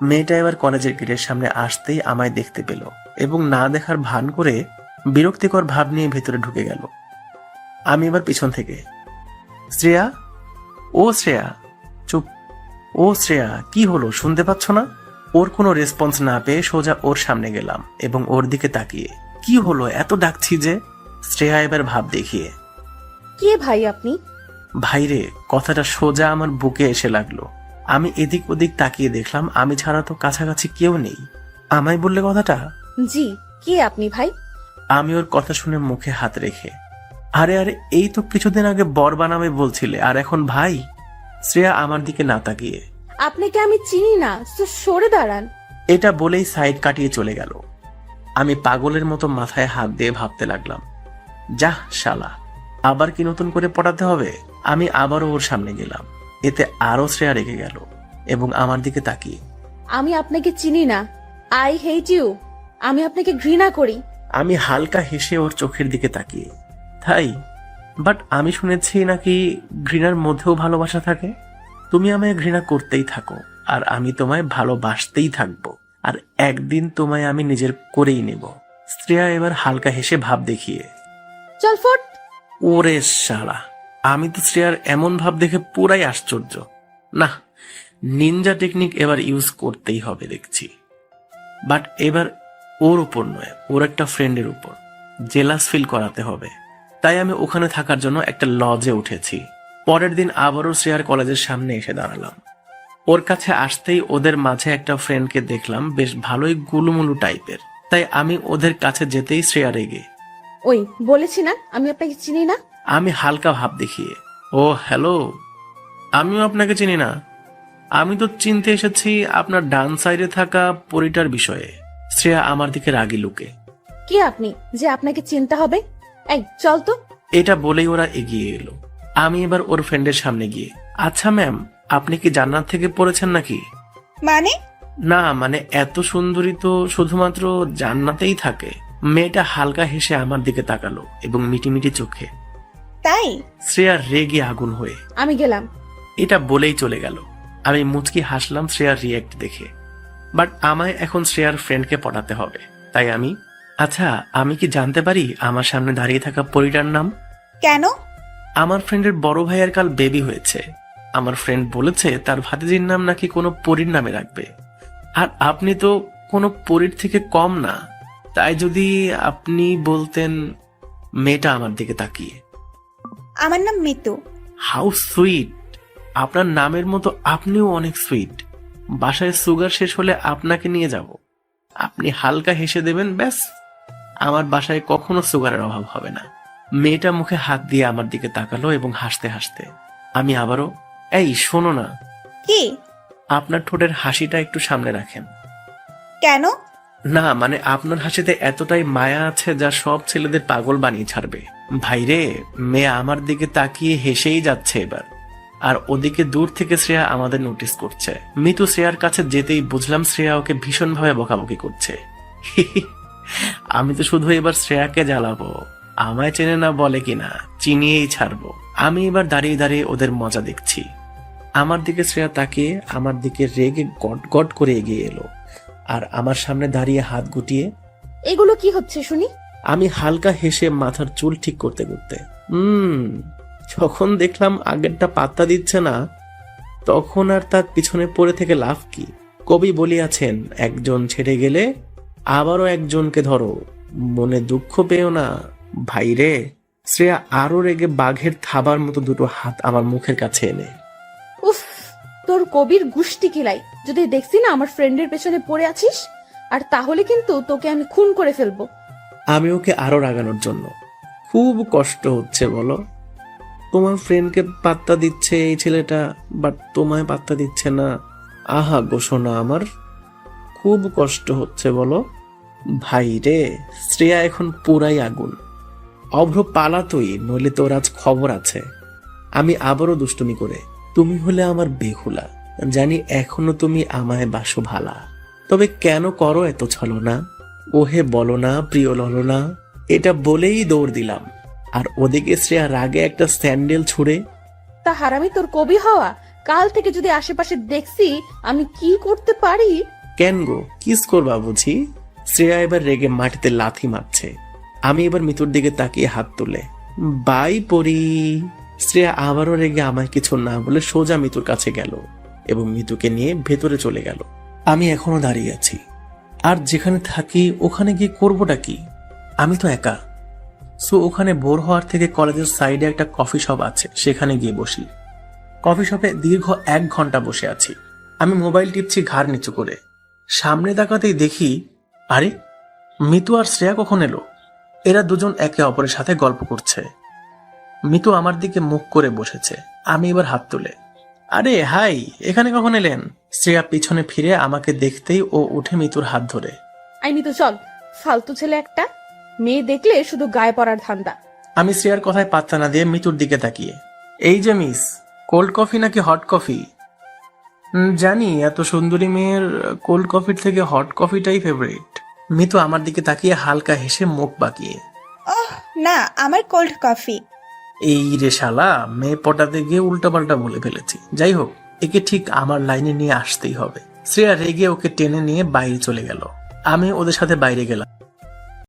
মেয়েটা এবার কলেজের গেটের সামনে আসতেই আমায় দেখতে পেল এবং না দেখার ভান করে বিরক্তিকর ভাব নিয়ে ভেতরে ঢুকে গেল। আমি এবার পিছন থেকে, শ্রেয়া, ও শ্রেয়া, চুপ, ও শ্রেয়া, কি হলো শুনতে পাচ্ছ না? ওর কোনো রেসপন্স না পেয়ে সোজা ওর সামনে গেলাম এবং ওর দিকে তাকিয়ে, কি হলো এত ডাকছি যে? শ্রেয়া এবার ভাব দেখিয়ে, কে ভাই আপনি? ভাইরে, কথাটা সোজা আমার বুকে এসে লাগলো। আমি এদিক ওদিক তাকিয়ে দেখলাম আমি ছাড়া তো কাছাকাছি কেউ নেই। আমায় বললে কথাটা? জি, কে আপনি ভাই? আমি ওর কথা শুনে মুখে হাত রেখে, আরে আরে, এই তো কিছুদিন আগে বর বানাবে বলছিলে, আর এখন ভাই? শ্রেয়া আমার দিকে না তাকিয়ে, আপনাকে আমি চিনি না, তো সরে দাঁড়ান। এটা বলেই সাইড কাটিয়ে চলে গেল। আমি পাগলের মতো মাথায় হাত দিয়ে ভাবতে লাগলাম, যাহ শালা, আবার কি নতুন করে পড়াতে হবে? আমি আবারও ওর সামনে গেলাম, এতে আরো শ্রেয়া রেগে গেল এবং আমার দিকে তাকিয়ে, আমি আপনাকে চিনি না, আই হেট ইউ, আমি আপনাকে ঘৃণা করি। আমি হালকা হেসে ওর চোখের দিকে তাকিয়ে, তাই? বাট আমি শুনেছি নাকি ঘৃণার মধ্যেও ভালোবাসা থাকে। তুমি আমায় ঘৃণা করতেই থাকো আর আমি তোমায় ভালোবাসতেই থাকবো, আর একদিন তোমায় আমি নিজের করেই নেব। শ্রেয়া এবার হালকা হেসে ভাব দেখিয়ে, চল ফট। ওরে শালা, আমি তো শ্রেয়ার এমন ভাব দেখে পুরাই আশ্চর্য। না, নিনজা টেকনিক এবার ইউজ করতেই হবে দেখছি। বাট এবার ওর উপর নয়, ওর একটা ফ্রেন্ডের উপর জেলাস ফিল করাতে হবে। তাই আমি ওখানে থাকার জন্য একটা লজে উঠেছি। পরের দিন আবারও শ্রেয়ার কলেজের সামনে এসে দাঁড়ালাম। ওর কাছে আসতেই ওদের মাঝে একটা ফ্রেন্ডকে দেখলাম, বেশ ভালোই গুলুমুলু টাইপের। তাই আমি ওদের কাছে যেতেই শ্রেয়া রেগে, ওই বলেছি না আমি আপনাকে চিনি না। আমি হালকা ভাব দেখিয়ে, ও হ্যালো, আমিও আপনাকে চিনি না। আমি তো চিনতে এসেছি আপনার ডান সাইডে থাকা পরিটার বিষয়ে। শ্রেয়া আমার দিকে রাগি লুকে, কে আপনি যে আপনাকে চিনতে হবে? এই চল তো। এটা বলেই ওরা এগিয়ে এলো। আমি এবার ওর ফ্রেন্ডের সামনে গিয়ে, আচ্ছা ম্যাম, আপনি কি জান্নাত থেকে পড়েছেন নাকি? মানে? না মানে এত সুন্দরী তো শুধুমাত্র জান্নাতেই থাকে। মেয়েটা হালকা হেসে আমার দিকে তাকালো এবং মিটিমিটি চোখে। তাই? শ্রেয়া রেগে আগুন হয়ে, আমি গেলাম। এটা বলেই চলে গেল। আমি মুচকি হাসলাম শ্রেয়ার রিয়েক্ট দেখে। বাট আমায় এখন শ্রেয়ার ফ্রেন্ডকে পটাতে হবে। তাই আমি, আচ্ছা আমি কি জানতে পারি আমার সামনে দাঁড়িয়ে থাকা পরিটার নাম? কেন? আমার ফ্রেন্ডের বড় ভাইয়ের কাল বেবি হয়েছে। আমার ফ্রেন্ড বলেছে তার ভাতিজির নাম নাকি কোনো পরীর নামে রাখবে। আর আপনি তো কোনো পরীর থেকে কম না, তাই যদি আপনি বলতেন। মেয়েটা আমার দিকে তাকিয়ে, আমার নাম মিতু। হাউ সুইট, আপনার নামের মতো আপনিও অনেক সুইট। বাসায় সুগার শেষ হলে আপনাকে নিয়ে যাব, আপনি হালকা হেসে দেবেন, ব্যাস আমার বাসায় কখনো সুগারের অভাব হবে না। মেয়েটা মুখে হাত দিয়ে আমার দিকে তাকালো এবং হাসতে হাসতে আমি আবারও, এই শোনো না, কি? আপনার ঠোঁটের হাসিটা একটু সামনে রাখেন। কেন? না মানে আপনার হাসিতে এতটাই মায়া আছে যা সব ছেলেদের পাগল বানিয়ে ছাড়বে। ভাইরে, মেয়ে আমার দিকে তাকিয়ে হেসেই যাচ্ছে এবার, আর ওদিকে দূর থেকে শ্রেয়া আমাদের নোটিস করছে। মিতু শ্রেয়ার কাছে যেতেই বুঝলাম শ্রেয়া ওকে ভীষণভাবে বকাবকি করছে। আমি তো শুধু এবার শ্রেয়াকে জ্বালাবো, আমায় চেনে না বলে কিনা, চিনিয়েই ছাড়বো। আমি এবার দাঁড়িয়ে দাঁড়িয়ে ওদের মজা দেখছি। আমার দিকে শ্রেয়া তাকিয়ে আমার দিকে রেগে গট গট করে এগিয়ে এলো আর আমার সামনে দাঁড়িয়ে হাত গুটিয়ে, এগুলো কি হচ্ছে শুনি? আমি হালকা হেসে মাথার চুল ঠিক করতে করতে, যখন দেখলাম আগেরটা পাত্তা দিচ্ছে না, তখন আর তার পিছনে পড়ে থেকে লাভ কি? কবি বলিয়াছেন, একজন ছেড়ে গেলে আবারও একজনকে ধরো, মনে দুঃখ পেও না ভাইরে। শ্রেয়া আরো রেগে বাঘের থাবার মতো দুটো হাত আমার মুখের কাছে এনে, উফ, তোর কবির গুষ্টি কিলাই। যদি দেখছি না আমার ফ্রেন্ডের পেছনে পড়ে আছিস, আর তাহলে কিন্তু তোকে আমি খুন করে ফেলবো। আমি ওকে আরো রাগানোর জন্য, খুব কষ্ট হচ্ছে বলো, তোমার ফ্রেন্ডকে পাত্তা দিচ্ছে এই ছেলেটা, বাট তোমায় পাত্তা দিচ্ছে না। আহা গোসনা আমার, খুব কষ্ট হচ্ছে বলো। ভাই রে, শ্রেয়া এখন পুরাই আগুন। অভ্র পালাতই, নইলে তোর আজ খবর আছে। আমি আবারও দুষ্টুমি করে, তুমি হলে আমার বেহুলা, জানি এখনো তুমি আমায় বাসো ভালা, তবে কেন করো এত ছলনা? ওহে বলো না প্রিয় ললনা, এটা বলেই দৌড় দিলাম। আর ওদিকে শ্রেয়া রাগে একটা স্যান্ডেল ছুঁড়ে, তা হারামি তোর কবি হওয়া, কাল থেকে যদি আশেপাশে দেখছি আমি কি করতে পারি। কেন গো, কিস করবা বুঝি? শ্রেয়া এবার রেগে মাটিতে লাথি মারছে। আমি এবার মিতুর দিকে তাকিয়ে হাত তুলে, বাই পরি। শ্রেয়া আবারও রেগে আমায় কিছু না বলে সোজা মিতুর কাছে গেল এবং মিতুকে নিয়ে ভেতরে চলে গেল। আমি এখনো দাঁড়িয়ে আছি, আর যেখানে থাকি ওখানে গিয়ে করবোটা কি? আমি তো একা। সো ওখানে বোর হওয়ার থেকে কলেজের সাইডে একটা কফি শপ আছে, সেখানে গিয়ে বসি। কফি শপে দীর্ঘ 1 ঘন্টা বসে আছি। আমি মোবাইল টিপছি ঘাড় নিচু করে। সামনে তাকাতেই দেখি, আরে মিতু আর শ্রেয়া কখন এলো? এরা দুজন একে অপরের সাথে গল্প করছে। মিতু আমার দিকে মুখ করে বসেছে। আমি এবার হাত তুলে, আরে হাই, এখানে কখন এলেন? শ্রেয়া পিছনে ফিরে আমাকে দেখতেই ও উঠে মিতুর হাত ধরে, আইনি তো চল, ফালতু ছেলে একটা, মেয়ে দেখলে শুধু গায়ে পড়ার ধান্দা। আমি শ্রেয়ার কথায় পাত্তা না দিয়ে মিতুর দিকে তাকিয়ে, এই যে মিস, কোল্ড কফি নাকি হট কফি? জানি এত সুন্দরী মেয়ের কোল্ড কফির থেকে হট কফিটাই ফেভারিট। মিতু আমার দিকে তাকিয়ে হালকা হেসে মুখ বাঁকিয়ে, ওহ না, আমার কোল্ড কফি। এই রে শালা, মেয়ে পটাতে গিয়ে উল্টাপাল্টা বলে ফেলেছি। যাই হোক, একে ঠিক আমার লাইনে নিয়ে আসতেই হবে। শ্রেয়া রেগে ওকে টেনে নিয়ে বাইরে চলে গেল। আমি ওদের সাথে বাইরে গেলাম।